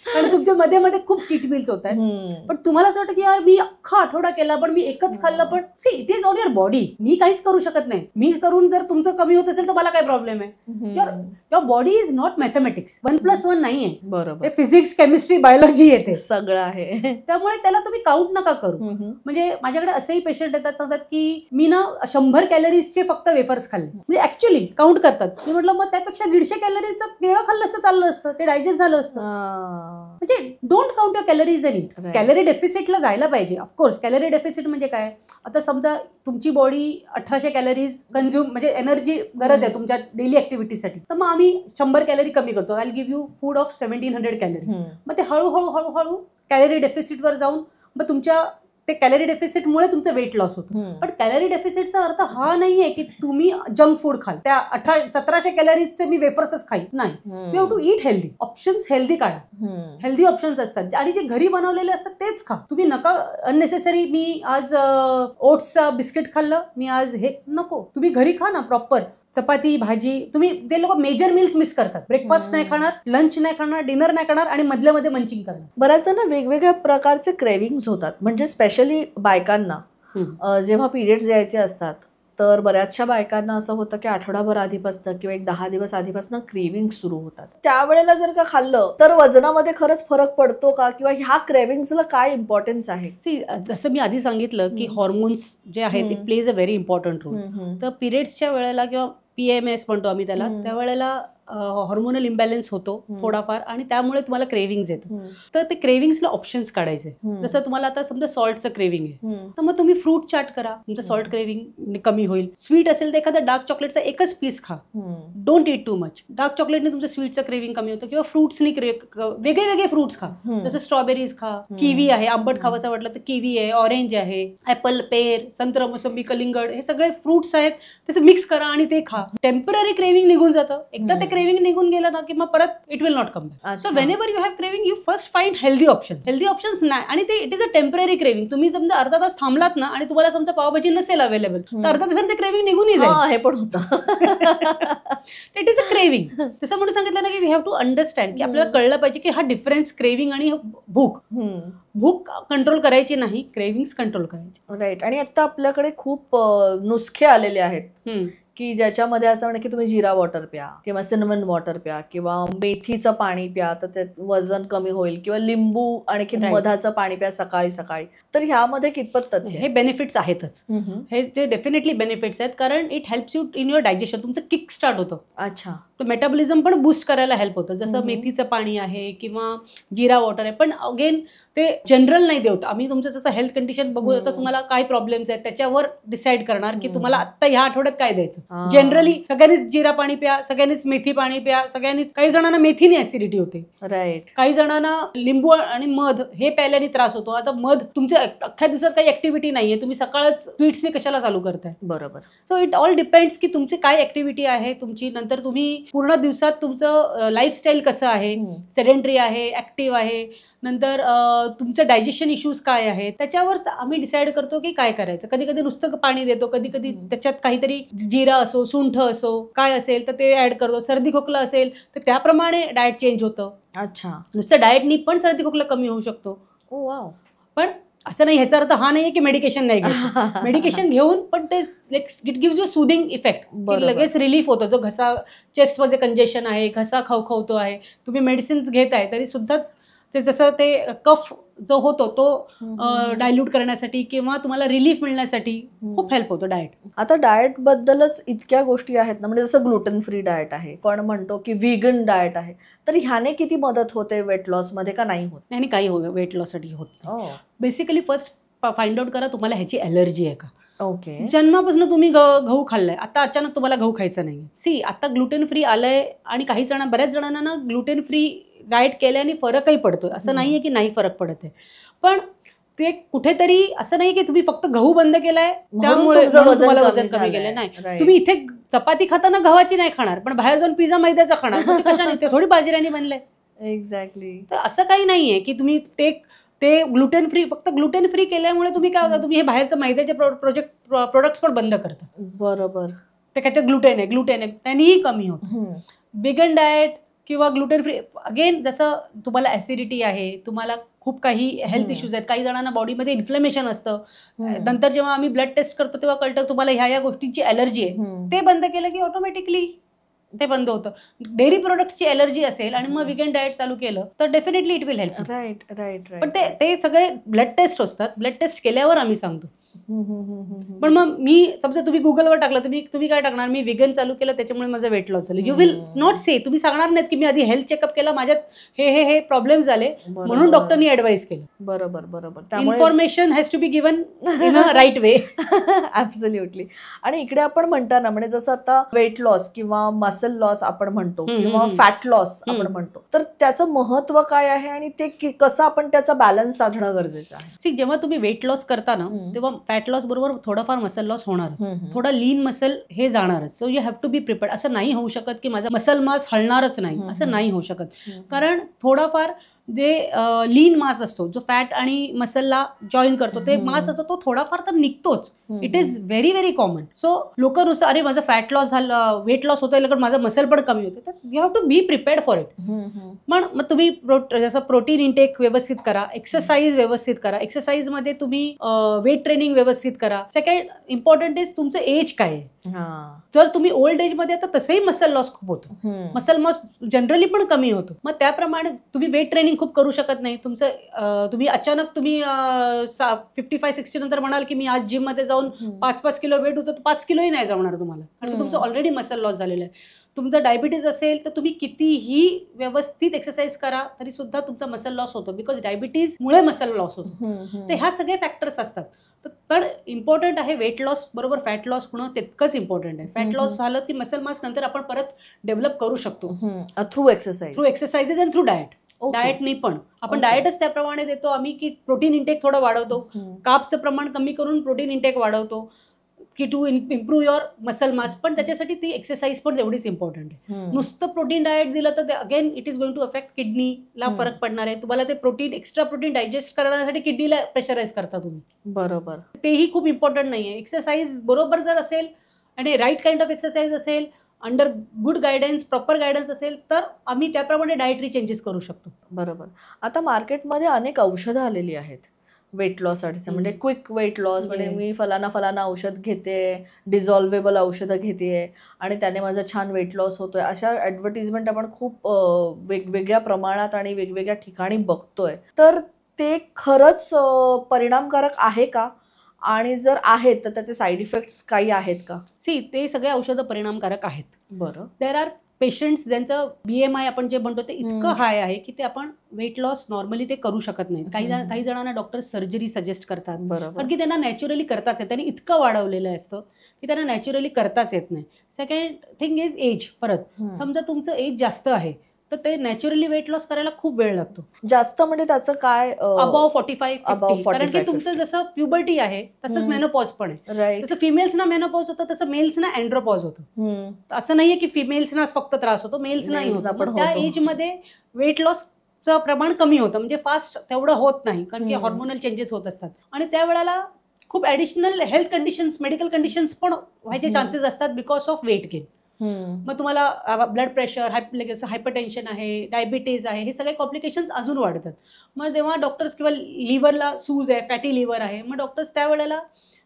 कारण तुमच्या मध्ये मध्ये खूप चीट मील्स होत आहेत. पण तुम्हाला असं वाटतं की यार मी अख्खा आठवडा केला पण मी एकच खाल्लं, पण see it is on your body. मी काहीच करू शकत नाही. मी करून जर तुमचं कमी होत असेल तर मला काय प्रॉब्लेम आहे? Your body is not mathematics. 1+1 नाहीये. बरोबर. फिजिक्स, केमिस्ट्री, बायोलॉजी येते, सगळं आहे. त्यामुळे त्याला तुम्ही काउंट नका करू. म्हणजे माझ्याकडे असेही पेशंट येतात, सांगतात की मी ना 100 कॅलरीजचे फक्त वेफर्स खाल्ले. म्हणजे ऍक्च्युअली काउंट करतात. मी म्हटलं मग त्यापेक्षा 150 कॅलरीचं केळं खाल्लं असतं, चाललं असतं, ते डायजेस्ट झालं असतं. म्हणजे don't count your calories in it. Calorie डेफिसिटला जायला पाहिजे. ऑफकोर्स कॅलरी डेफिसिट म्हणजे काय, आता समजा तुमची बॉडी 1800 कॅलरीज कंझ्युम, म्हणजे एनर्जी गरज आहे तुमच्या डेली ऍक्टिव्हिटीसाठी, तर मग आम्ही 100 कॅलरी कमी करतो. I will give you food of 1700 calorie. मग ते हळूहळू कॅलरी डेफिसिटवर जाऊन मग तुमच्या ते कॅलरी डेफिसिटमुळे तुमचं वेट लॉस होतं. पण कॅलरी डेफिसिटचा अर्थ हा नाहीये की तुम्ही जंक फूड खाल, त्या 1700 कॅलरीजचे मी वेफर्सच खाईल. नाही, you have to eat healthy. Options healthy काढा. हेल्दी ऑप्शन्स असतात आणि जे घरी बनवलेले असतात तेच खा. तुम्ही नका अननेसेसरी मी आज ओट्सचं बिस्किट खाल्लं, मी आज हे नको. तुम्ही घरी खा ना प्रॉपर चपाती भाजी. तुम्ही ते लोक मेजर मील्स मिस करतात. ब्रेकफास्ट नाही खाणार, लंच नाही खाणार, डिनर नाही खाणार आणि मधल्या मध्ये मंचिंग करणार. बऱ्याचदा ना वेगवेगळ्या प्रकारचे क्रेविंग्स होतात. म्हणजे स्पेशली बायकांना जेव्हा पिरियड्स यायचे असतात तर बऱ्याचशा बायकांना असं होतं की आठवडाभर आधीपासून किंवा एक 10 दिवस आधीपासून क्रेविंग सुरू होतात. त्यावेळेला जर का खाल्लं तर वजनामध्ये खरंच फरक पडतो का, किंवा ह्या क्रेविंग्सला काय इम्पॉर्टन्स आहे? जसं मी आधी सांगितलं की हॉर्मोन्स जे आहेत it plays a very important role. तर पिरियड्सच्या वेळेला किंवा PMS म्हणतो आम्ही त्याला, त्यावेळेला हॉर्मोनल इम्बॅलन्स होतो थोडाफार आणि त्यामुळे तुम्हाला क्रेविंग्स येतं. तर ते क्रेविंग्सला ऑप्शन्स काढायचे. जसं तुम्हाला आता समजा सॉल्टचं क्रेविंग आहे तर मग तुम्ही फ्रूट चाट करा, तुमचं सॉल्ट क्रेविंग कमी होईल. स्वीट असेल तर एखादा डार्क चॉकलेटचा एकच पीस खा, don't eat too much. Dark चॉकलेटने तुमचं स्वीटचं क्रेविंग कमी होतं. किंवा फ्रुट्सनी वेगळे वेगळे फ्रुट्स खा, जसं स्ट्रॉबेरीज खा, किवी आहे, आंबट खावंसं वाटलं तर किवी आहे, ऑरेंज आहे, ऍपल, पेर, संत्र, मोसंबी, कलिंगड, हे सगळे फ्रुट्स आहेत, त्याचं मिक्स करा आणि ते खा. टेम्पररी क्रेविंग निघून जातं. एकदा ते क्रेविंग निघून गेलं ना की मग परत it will not come back. So whenever you have craving you first find healthy options नाही. आणि ते it is a temporary craving. तुम्ही समजा अर्धा तास थांबलात ना आणि तुम्हाला समजा पावभाजी नसेल अवेलेबल तर अर्धा तासात ते क्रेविंग निघूनही जाईल. हे पण होतं. It is a craving. तसं म्हणून सांगितलं ना की वी हॅव टू अंडरस्टँड की आपल्याला कळलं पाहिजे की हा डिफरन्स क्रेविंग आणि भूक कंट्रोल करायची नाही, क्रेविंग्स कंट्रोल करायची. राईट. आणि आता आपल्याकडे खूप नुस्खे आलेले आहेत की ज्याच्यामध्ये असं म्हणा की तुम्ही जिरा वॉटर प्या किंवा सिनेमन वॉटर प्या किंवा मेथीचं पाणी प्या तर ते वजन कमी होईल, किंवा लिंबू आणखी मधाचं पाणी प्या सकाळी सकाळी. तर ह्यामध्ये कितपत तथ्य? हे बेनिफिट्स आहेतच. हे ते डेफिनेटली बेनिफिट्स आहेत, कारण it helps you in your digestion. तुमचं किक स्टार्ट होतं. अच्छा. तो मेटाबॉलिझम पण बूस्ट करायला हेल्प होतं. जसं मेथीचं पाणी आहे किंवा जिरा वॉटर आहे. पण अगेन ते जनरल नाही देत. आम्ही तुमचं जसं हेल्थ कंडिशन बघू आता तुम्हाला काय प्रॉब्लेम्स आहेत त्याच्यावर डिसाईड करणार की तुम्हाला आता ह्या आठवड्यात काय द्यायचं. जनरली सगळ्यांनीच जिरा पाणी प्या, सगळ्यांनीच मेथी पाणी प्या, सगळ्यांनीच. काही जणांना मेथीने ऍसिडिटी होते. राईट. काही जणांना लिंबू आणि मध हे प्यायल्याने त्रास होतो. आता मध तुमच्या अख्ख्या दिवसात काही ऍक्टिव्हिटी नाहीये, तुम्ही सकाळच स्वीट्सने कशाला चालू करताय? बरोबर. सो इट ऑल डिपेंड्स की तुमची काय ऍक्टिव्हिटी आहे तुमची. नंतर तुम्ही पूर्ण दिवसात तुमचं लाईफस्टाईल कसं आहे, सेडेंटरी आहे, ऍक्टिव्ह आहे, नंतर तुमचं डायजेशन इश्यूज काय आहेत त्याच्यावर आम्ही डिसाईड करतो की काय करायचं. कधी कधी नुसतं पाणी देतो, कधी कधी त्याच्यात काहीतरी जिरा असो, सुंठ असो, काय असेल तर ते ऍड करतो. सर्दी खोकला असेल तर त्याप्रमाणे डाएट चेंज होतं. अच्छा. नुसतं डाएटनी पण सर्दी खोकला कमी होऊ शकतो. ओ वाव. पण असं नाही, ह्याचा अर्थ हा नाहीये की मेडिकेशन नाही घ्यायचं. मेडिकेशन घेऊन पण ते it gives you soothing effect. लगेच रिलीफ होतो. जो घसा चेस्टमध्ये कंजेशन आहे, घसा खवखवतो आहे, तुम्ही मेडिसिन्स घेत आहे तरी सुद्धा ते जसं ते कफ जो होतो तो डायल्यूट करण्यासाठी किंवा तुम्हाला रिलीफ मिळण्यासाठी खूप हेल्प होतो डाएट. आता डाएट बद्दलच इतक्या गोष्टी आहेत ना, म्हणजे जसं ग्लुटेन फ्री डाएट आहे, पण म्हणतो की व्हीगन डाएट आहे, तर ह्याने किती मदत होते वेट लॉस मध्ये का नाही होत? नाही, काही वेट लॉस साठी होत. बेसिकली फर्स्ट फाइंड आउट करा तुम्हाला ह्याची ॲलर्जी आहे का. ओके. जन्मापासून तुम्ही गहू खाल्लाय, आता अचानक तुम्हाला गहू खायचा नाही. सी आता ग्लुटेन फ्री आलंय आणि काही बऱ्याच जणांना ना ग्लुटेन फ्री डाएट केल्याने फरकही पडतोय. असं नाहीये की नाही फरक पडत आहे, पण ते कुठेतरी असं नाही की तुम्ही फक्त गहू बंद केलाय त्यामुळे तुम्हाला वजन कमी केलंय. नाही, तुम्ही इथे चपाती खाताना गव्हाची नाही खाणार, पण बाहेर जाऊन पिझ्झा मैद्याचा खाणार. कशाने? ते थोडी बाजऱ्याने बनलंय. एक्झॅक्टली. तर असं काही नाहीये की तुम्ही ते ग्लुटेन फ्री, फक्त ग्लुटेन फ्री केल्यामुळे तुम्ही काय होता, तुम्ही हे बाहेरचं मैद्याचे प्रोडक्ट्स पण बंद करता. बरोबर. ते त्याच्यात ग्लुटेन आहे त्यांनीही कमी होतं. वेगन डाएट किंवा ग्लुटेन फ्री, अगेन जसं तुम्हाला ऍसिडिटी आहे, तुम्हाला खूप काही हेल्थ इश्यूज आहेत, काही जणांना बॉडीमध्ये इन्फ्लेमेशन असतं, नंतर जेव्हा आम्ही ब्लड टेस्ट करतो तेव्हा कळतं तुम्हाला ह्या गोष्टींची ॲलर्जी आहे, ते बंद केलं की ऑटोमॅटिकली ते बंद होतं. डेअरी प्रोडक्ट्सची ॲलर्जी असेल आणि मग विगन डाएट चालू केलं तर definitely it will help. Right right. पण ते सगळे ब्लड टेस्ट असतात, ब्लड टेस्ट केल्यावर आम्ही सांगतो. पण मग मी समजा तुम्ही गुगलवर टाकलं तर तुम्ही काय टाकणार, मी विगन चालू केलं त्याच्यामुळे माझं वेट लॉस झालं. यू विल नॉट से, तुम्ही सांगणार नाहीत की मी आधी हेल्थ चेकअप केला, माझ्यात हे प्रॉब्लेम झाले म्हणून डॉक्टरनी ऍडवाइस केलं. बरोबर बरोबर. Information has to be given in a right way. Absolutely. आणि इकडे आपण म्हणताना म्हणजे जसं आता वेट लॉस किंवा मसल लॉस आपण म्हणतो किंवा फॅट लॉस आपण म्हणतो, तर त्याचं महत्व काय आहे आणि ते कसं आपण त्याचा बॅलन्स साधणं गरजेचं आहे? सी, जेव्हा तुम्ही वेट लॉस करता ना तेव्हा फॅट लॉस बरोबर थोडाफार मसल लॉस होणार, थोडा लीन मसल हे जाणारच. So you have to be prepared. असं नाही होऊ शकत की माझा मसल मास हलणारच नाही, असं नाही होऊ शकत. कारण थोडाफार जे लीन मास असतो, जो फॅट आणि मसलला जॉईन करतो, ते मास असतो तो थोडाफार तर निघतोच. It is very very common. So लोक नुसतं अरे माझं फॅट लॉस झालं, वेट लॉस होतोय, कारण माझं मसल पण कमी होतं, तर you have to be prepared for it. मग तुम्ही जसं प्रोटीन इंटेक व्यवस्थित करा, एक्सरसाइज व्यवस्थित करा, एक्सरसाइजमध्ये तुम्ही वेट ट्रेनिंग व्यवस्थित करा. सेकंड इम्पॉर्टंट इज तुमचं एज काय आहे. जर तुम्ही ओल्ड एजमध्ये आता तसंही मसल लॉस खूप होतो, मसल लॉस जनरली पण कमी होतो. मग त्याप्रमाणे तुम्ही वेट ट्रेनिंग खूप करू शकत नाही. तुम्ही अचानक तुम्ही 55-60 नंतर म्हणाल की मी आज जिम मध्ये जाऊन 5-5 किलो वेट होतं, 5 किलोही नाही जमणार तुम्हाला, कारण तुमचं ऑलरेडी मसल लॉस झालेलं आहे. तुमचं डायबिटीज असेल तर तुम्ही कितीही व्यवस्थित एक्सरसाइज करा तरी सुद्धा तुमचा मसल लॉस होतो, बिकॉज डायबिटीजमुळे मसल लॉस होतो. तर ह्या सगळे फॅक्टर्स असतात. पण इम्पॉर्टंट आहे वेट लॉस बरोबर फॅट लॉस होणं तितकंच इम्पॉर्टंट आहे. फॅट लॉस झालं की मसल मास नंतर आपण परत डेव्हलप करू शकतो through exercises and through diet. डाएटनी पण आपण डाएटच त्याप्रमाणे देतो आम्ही की प्रोटीन इंटेक थोडं वाढवतो, कार्ब्सचं प्रमाण कमी करून प्रोटीन इंटेक वाढवतो की to improve your muscle mass. पण त्याच्यासाठी ती एक्सरसाइज पण तेवढीच इम्पॉर्टंट आहे. नुसतं प्रोटीन डाएट दिलं तर again it is going to affect किडनीला फरक पडणार आहे. तुम्हाला ते प्रोटीन एक्स्ट्रा प्रोटीन डायजेस्ट करण्यासाठी किडनीला प्रेशराईज करता तुम्ही. बरोबर, तेही खूप इम्पॉर्टंट नाही आहे. एक्सरसाइज बरोबर जर असेल आणि राईट काइंड ऑफ एक्सरसाइज असेल, under good guidance, proper guidance असेल, तर आम्ही त्याप्रमाणे डाएटरी चेंजेस करू शकतो. बरोबर. आता मार्केटमध्ये अनेक औषधं आलेली आहेत वेट लॉससाठी, म्हणजे क्विक वेट लॉस, म्हणजे मी फलाना औषध घेते, डिझॉल्वेबल औषधं घेते आणि त्याने माझा छान वेट लॉस होतोय. अशा ॲडव्हर्टिजमेंट आपण खूप वेगवेगळ्या प्रमाणात आणि वेगवेगळ्या ठिकाणी बघतोय. तर ते खरंच परिणामकारक आहे का, आणि जर आहेत तर त्याचे साईड इफेक्ट्स काही आहेत का? ते सगळे औषधं परिणामकारक आहेत. बरं. देर आर पेशंट्स ज्यांचं BMI आपण जे म्हणतो ते इतकं हाय आहे की ते आपण वेट लॉस नॉर्मली ते करू शकत नाही. काही जणांना डॉक्टर सर्जरी सजेस्ट करतात, कारण की त्यांना नॅचरली करताच येत, त्यांनी इतकं वाढवलेलं असतं की त्यांना नॅचरली करताच येत नाही. Second thing is age. परत समजा तुमचं एज जास्त आहे तर ते नॅचरली वेट लॉस करायला खूप वेळ लागतो. जास्त म्हणजे त्याचं काय? अबाव 45-50. कारण की तुमचं जसं प्युबर्टी आहे तसंच मेनोपॉज पण आहे. जसं फिमेल्सना मेनोपॉज होतं तसं मेल्सना अँड्रोपॉज होतं. असं नाहीये की फिमेल्सना फक्त त्रास होतो, मेल्सनाही होतो. त्या एजमध्ये वेट लॉसचं प्रमाण कमी होतं, म्हणजे फास्ट तेवढं होत नाही, कारण की हॉर्मोनल चेंजेस होत असतात. आणि त्यावेळेला खूप additional health conditions, medical conditions पण व्हायचे चान्सेस असतात बिकॉज ऑफ वेट गेन. मग तुम्हाला ब्लड प्रेशर, हायपरटेन्शन आहे, डायबिटीज आहे, हे सगळे कॉम्प्लिकेशन्स अजून वाढतात. मग तेव्हा डॉक्टर्स किंवा लिव्हरला सूज आहे, फॅटी लिव्हर आहे, मग डॉक्टर्स त्यावेळेला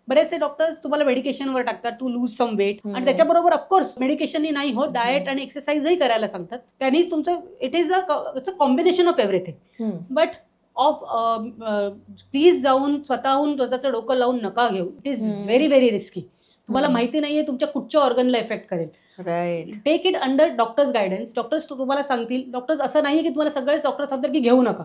बरेचसे डॉक्टर्स तुम्हाला मेडिकेशनवर टाकतात टू लूज सम वेट. आणि त्याच्याबरोबर ऑफकोर्स मेडिकेशननी नाही होत, डाएट आणि एक्सरसाइजही करायला सांगतात. त्यांनीच तुमचं it is a combination of everything. But please जाऊन स्वतःचं डोकं लावून नका घेऊ. It is very very risky. तुम्हाला माहिती नाहीये तुमच्या कुठच्या ऑर्गनला इफेक्ट करेल. Right. Take it under doctors guidance. Doctors तुम्हाला सांगतील. डॉक्टर्स असं नाहीये की तुम्हाला सगळेच डॉक्टर सांगतात की घेऊ नका.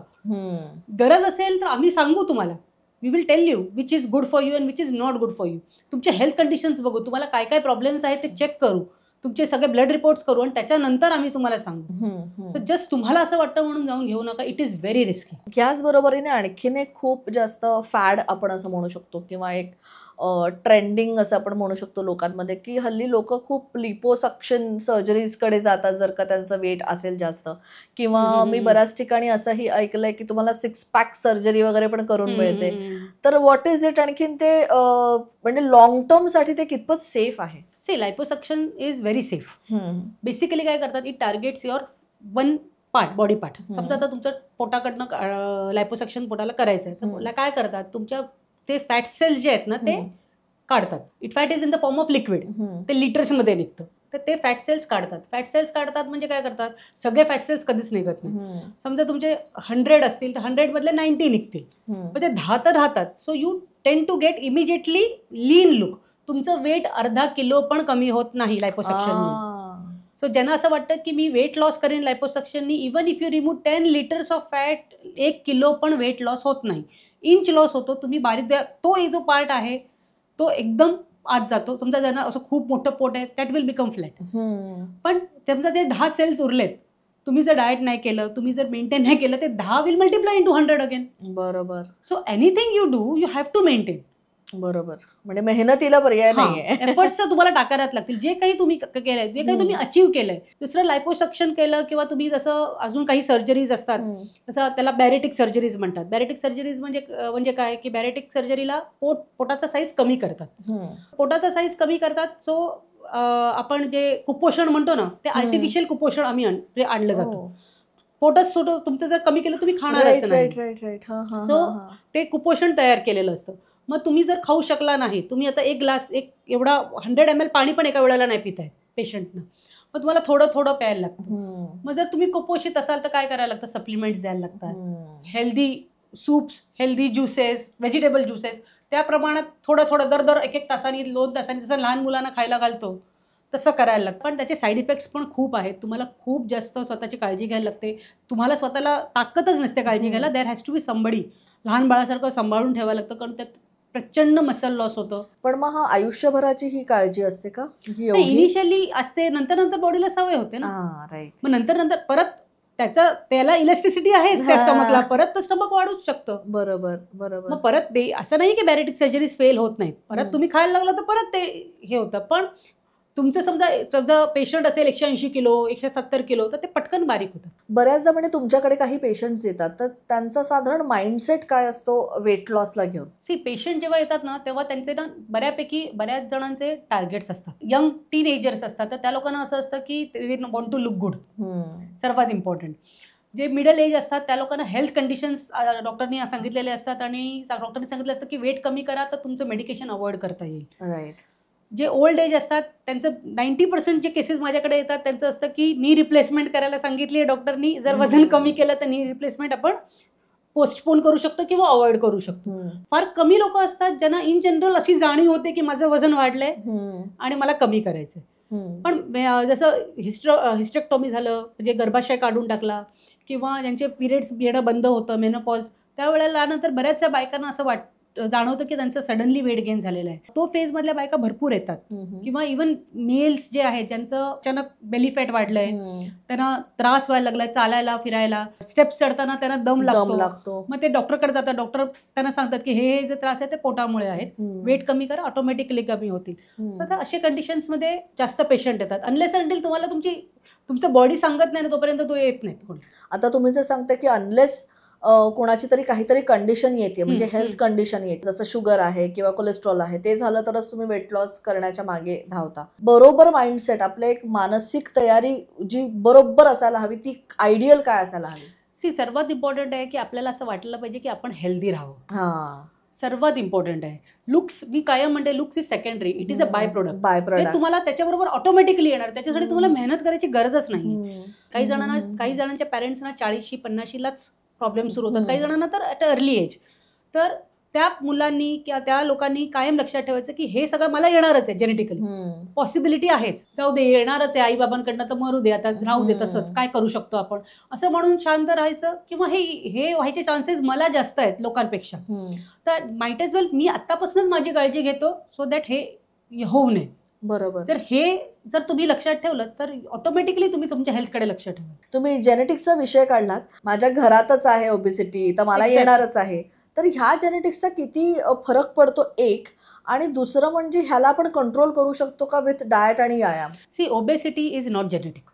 गरज असेल तर आम्ही सांगू तुम्हाला. We will tell you which is good for you and which is not good for you. तुमचे हेल्थ कंडिशन्स बघू, तुम्हाला काय काय प्रॉब्लेम्स आहेत ते चेक करू, तुमचे सगळे ब्लड रिपोर्ट्स करू आणि त्याच्यानंतर आम्ही तुम्हाला सांगू. तर जस्ट तुम्हाला असं वाटतं म्हणून जाऊन घेऊ नका. It is very risky. याच बरोबरीने आणखीन एक खूप जास्त फॅड आपण असं म्हणू शकतो, किंवा एक ट्रेंडिंग असं आपण म्हणू शकतो लोकांमध्ये, की हल्ली लोक खूप लिपोसक्शन सर्जरीजकडे जातात जर का त्यांचं वेट असेल जास्त. किंवा मी बऱ्याच ठिकाणी असंही ऐकलंय की तुम्हाला 6 पॅक सर्जरी वगैरे पण करून मिळते. तर व्हॉट इज इट, आणखीन ते म्हणजे लॉंग टर्म साठी ते कितपत सेफ आहे? लायपोसक्शन इज व्हेरी सेफ. बेसिकली काय करतात, it targets your one part, body part. समजा आता तुमचं पोटाकडनं लायपोसक्शन पोटाला करायचं आहे, तर काय करतात, तुमच्या ते फॅट सेल्स जे आहेत ना ते काढतात. It fat is in the form of liquid, ते लिटर्समध्ये निघतं. तर ते फॅट सेल्स काढतात. फॅट सेल्स काढतात म्हणजे काय करतात, सगळे फॅट सेल्स कधीच निघत नाही. समजा तुमचे 100 असतील तर 100 मधले 90 निघतील, पण ते 10 तर राहतात. So you tend to get immediately lean look. तुमचं वेट अर्धा किलो पण कमी होत नाही लायपोसक्शननी. सो ज्यांना असं वाटतं की मी वेट लॉस करेन लायपोसक्शननी, even if you remove 10 litres of fat, 1 kilo पण वेट लॉस होत नाही, इंच लॉस होतो. तुम्ही बारीक तो जो पार्ट आहे तो एकदम आत जातो. समजा ज्यांना असं खूप मोठं पोट आहे दॅट विल बिकम फ्लॅट. पण समजा ते 10 सेल्स उरलेत, तुम्ही जर डाएट नाही केलं, तुम्ही जर मेंटेन नाही केलं, ते 10 विल मल्टिप्लाय इंटू 100 अगेन. बरोबर. So anything you do you have to maintain. बरोबर. म्हणजे मेहनतीला पर्याय नाहीये. एफर्ट्स तुम्हाला टाकायलाच लागतील. जे काही तुम्ही केलंय, जे काही तुम्ही अचीव्ह केलंय, दुसरं लायपोसक्शन केलं किंवा तुम्ही जसं अजून काही सर्जरीज असतात, तसं त्याला बॅरेटिक सर्जरीज म्हणतात. बॅरेटिक सर्जरीज म्हणजे काय की बॅरेटिक सर्जरीला पोटाचा साईज कमी करतात. पोटाचा साईज कमी करतात. सो आपण जे कुपोषण म्हणतो ना, ते आर्टिफिशियल कुपोषण आम्ही आणलं जातं. पोटच तुमचं जर कमी केलं तुम्ही खाणारच नाही. सो ते कुपोषण तयार केलेलं असतं. मग तुम्ही जर खाऊ शकला नाही, तुम्ही आता एक एवढा 100 ml पाणी पण एका वेळेला नाही पिताय पेशंटनं, मग तुम्हाला थोडं थोडं प्यायला लागतं. मग जर तुम्ही कुपोषित असाल तर काय करायला लागतं, सप्लिमेंट्स द्यायला लागतात. Healthy soups, healthy juices, vegetable juices त्या प्रमाणात थोडं थोडं दर 1-1 तासांनी 2 तासांनी जसं लहान मुलांना खायला घालतो तसं करायला लागतं. पण त्याचे साईड इफेक्ट्स पण खूप आहेत. तुम्हाला खूप जास्त स्वतःची काळजी घ्यायला लागते. तुम्हाला स्वतःला ताकदच नसते काळजी घ्यायला. There has to be somebody. लहान बाळासारखं सांभाळून ठेवायला लागतं, कारण त्यात प्रचंड मसल लॉस होतं. पण मग हा आयुष्यभराची ही काळजी असते का? इनिशियली असते, नंतर बॉडीला सवय होते ना. राईट. मग नंतर परत त्याला इलेस्टिसिटी आहे त्या स्टमकला, परत तर स्टमक वाढूच शकतं. बरोबर बरोबर. मग परत ते असं नाही की बॅरेटिक सर्जरीज फेल होत नाहीत. परत तुम्ही खायला लागलं तर परत ते हे होतं. पण तुमचं समजा पेशंट असेल 180 किलो 170 किलो तर ते पटकन बारीक होतं. बऱ्याचदा म्हणजे तुमच्याकडे काही पेशंट्स येतात तर त्यांचा साधारण माइंडसेट काय असतो वेट लॉसला घेऊन? पेशंट जेव्हा येतात ना तेव्हा त्यांचे ना बऱ्याच जणांचे टार्गेट्स असतात. यंग टीनएजर्स असतात, तर त्या लोकांना असं असतं की they want to look good. सर्वात इम्पॉर्टंट. जे मिडल एज असतात त्या लोकांना हेल्थ कंडिशन्स डॉक्टरनी सांगितलेले असतात आणि डॉक्टरने सांगितलं असतं की वेट कमी करा तर तुमचं मेडिकेशन अवॉइड करता येईल. राईट. जे ओल्ड एज असतात त्यांचं 90% जे केसेस माझ्याकडे येतात त्यांचं असतं की नी रिप्लेसमेंट करायला सांगितली आहे डॉक्टरनी. जर वजन कमी केलं तर नी रिप्लेसमेंट आपण पोस्टपोन करू शकतो किंवा अवॉइड करू शकतो. फार कमी लोक असतात ज्यांना इन जनरल अशी जाणीव होते की माझं वजन वाढलंय आणि मला कमी करायचंय. पण जसं हिस्टेक्टॉमी झालं म्हणजे गर्भाशय काढून टाकला किंवा ज्यांचे पिरियड्स येणं बंद होतं, मेनोपॉज, त्यावेळेला नंतर बऱ्याचशा बायकांना असं जाणवतं की त्यांचं सडनली वेट गेन झालेलं आहे. तो फेज मधल्या बायका भरपूर येतात. किंवा इव्हन मेल्स जे आहेत ज्यांचं अचानक बेली फॅट वाढलंय, त्यांना त्रास व्हायला लागलाय चालायला फिरायला, स्टेप्स चढताना त्यांना दम लागतो. मग ते डॉक्टरकडे जातात. डॉक्टर त्यांना सांगतात की हे जे त्रास आहे ते पोटामुळे आहेत, वेट कमी करा, ऑटोमॅटिकली कमी होतील. तर अशा कंडिशन्समध्ये जास्त पेशंट येतात. अनलेस अंटिल तुम्हाला तुमचं बॉडी सांगत नाही ना तोपर्यंत तो येत नाही. आता तुम्ही जर सांगता की अनलेस कोणाची तरी काहीतरी कंडिशन येते, म्हणजे हेल्थ कंडिशन येते, जसं शुगर आहे किंवा कोलेस्ट्रॉल आहे, ते झालं तरच तुम्ही वेट लॉस करण्याच्या मागे धावता. बरोबर माइंडसेट, आपल्या एक मानसिक तयारी जी बरोबर असायला हवी, ती आयडियल काय असायला हवी? सर्वात इम्पॉर्टंट आहे की आपल्याला असं वाटलं पाहिजे की आपण हेल्दी राहावं. सर्वात इम्पॉर्टंट आहे. लुक्स मी कायम म्हणते looks is secondary, it is a by product. तुम्हाला त्याच्याबरोबर ऑटोमॅटिकली येणार, त्याच्यासाठी तुम्हाला मेहनत करायची गरजच नाही. काही जणांच्या पॅरेंट्सना 40-50लाच प्रॉब्लेम सुरू होतात, काही जणांना तर ॲट अर्ली एज. तर त्या मुलांनी किंवा त्या लोकांनी कायम लक्षात ठेवायचं की हे सगळं मला येणारच आहे, जेनेटिकली पॉसिबिलिटी आहेच, जाऊ दे येणारच आहे, आई बाबांकडनं तर मरू दे, आता राहू दे तसंच, काय करू शकतो आपण, असं म्हणून शांत राहायचं. किंवा हे व्हायचे चान्सेस मला जास्त आहेत लोकांपेक्षा, तर माइट एज वेल मी आत्तापासूनच माझी काळजी घेतो सो दॅट हे होऊ नये. बरोबर. जर तुम्ही लक्षात ठेवलं तर ऑटोमॅटिकली तुम्ही तुमच्या हेल्थकडे लक्ष ठेवा. तुम्ही जेनेटिक्सचा विषय काढलात, माझ्या घरातच आहे ओबेसिटी, तर मला येणारच आहे, तर ह्या जेनेटिक्सचा किती फरक पडतो एक, आणि दुसरं म्हणजे ह्याला आपण कंट्रोल करू शकतो का विथ डाएट आणि व्यायाम? Obesity is not genetic.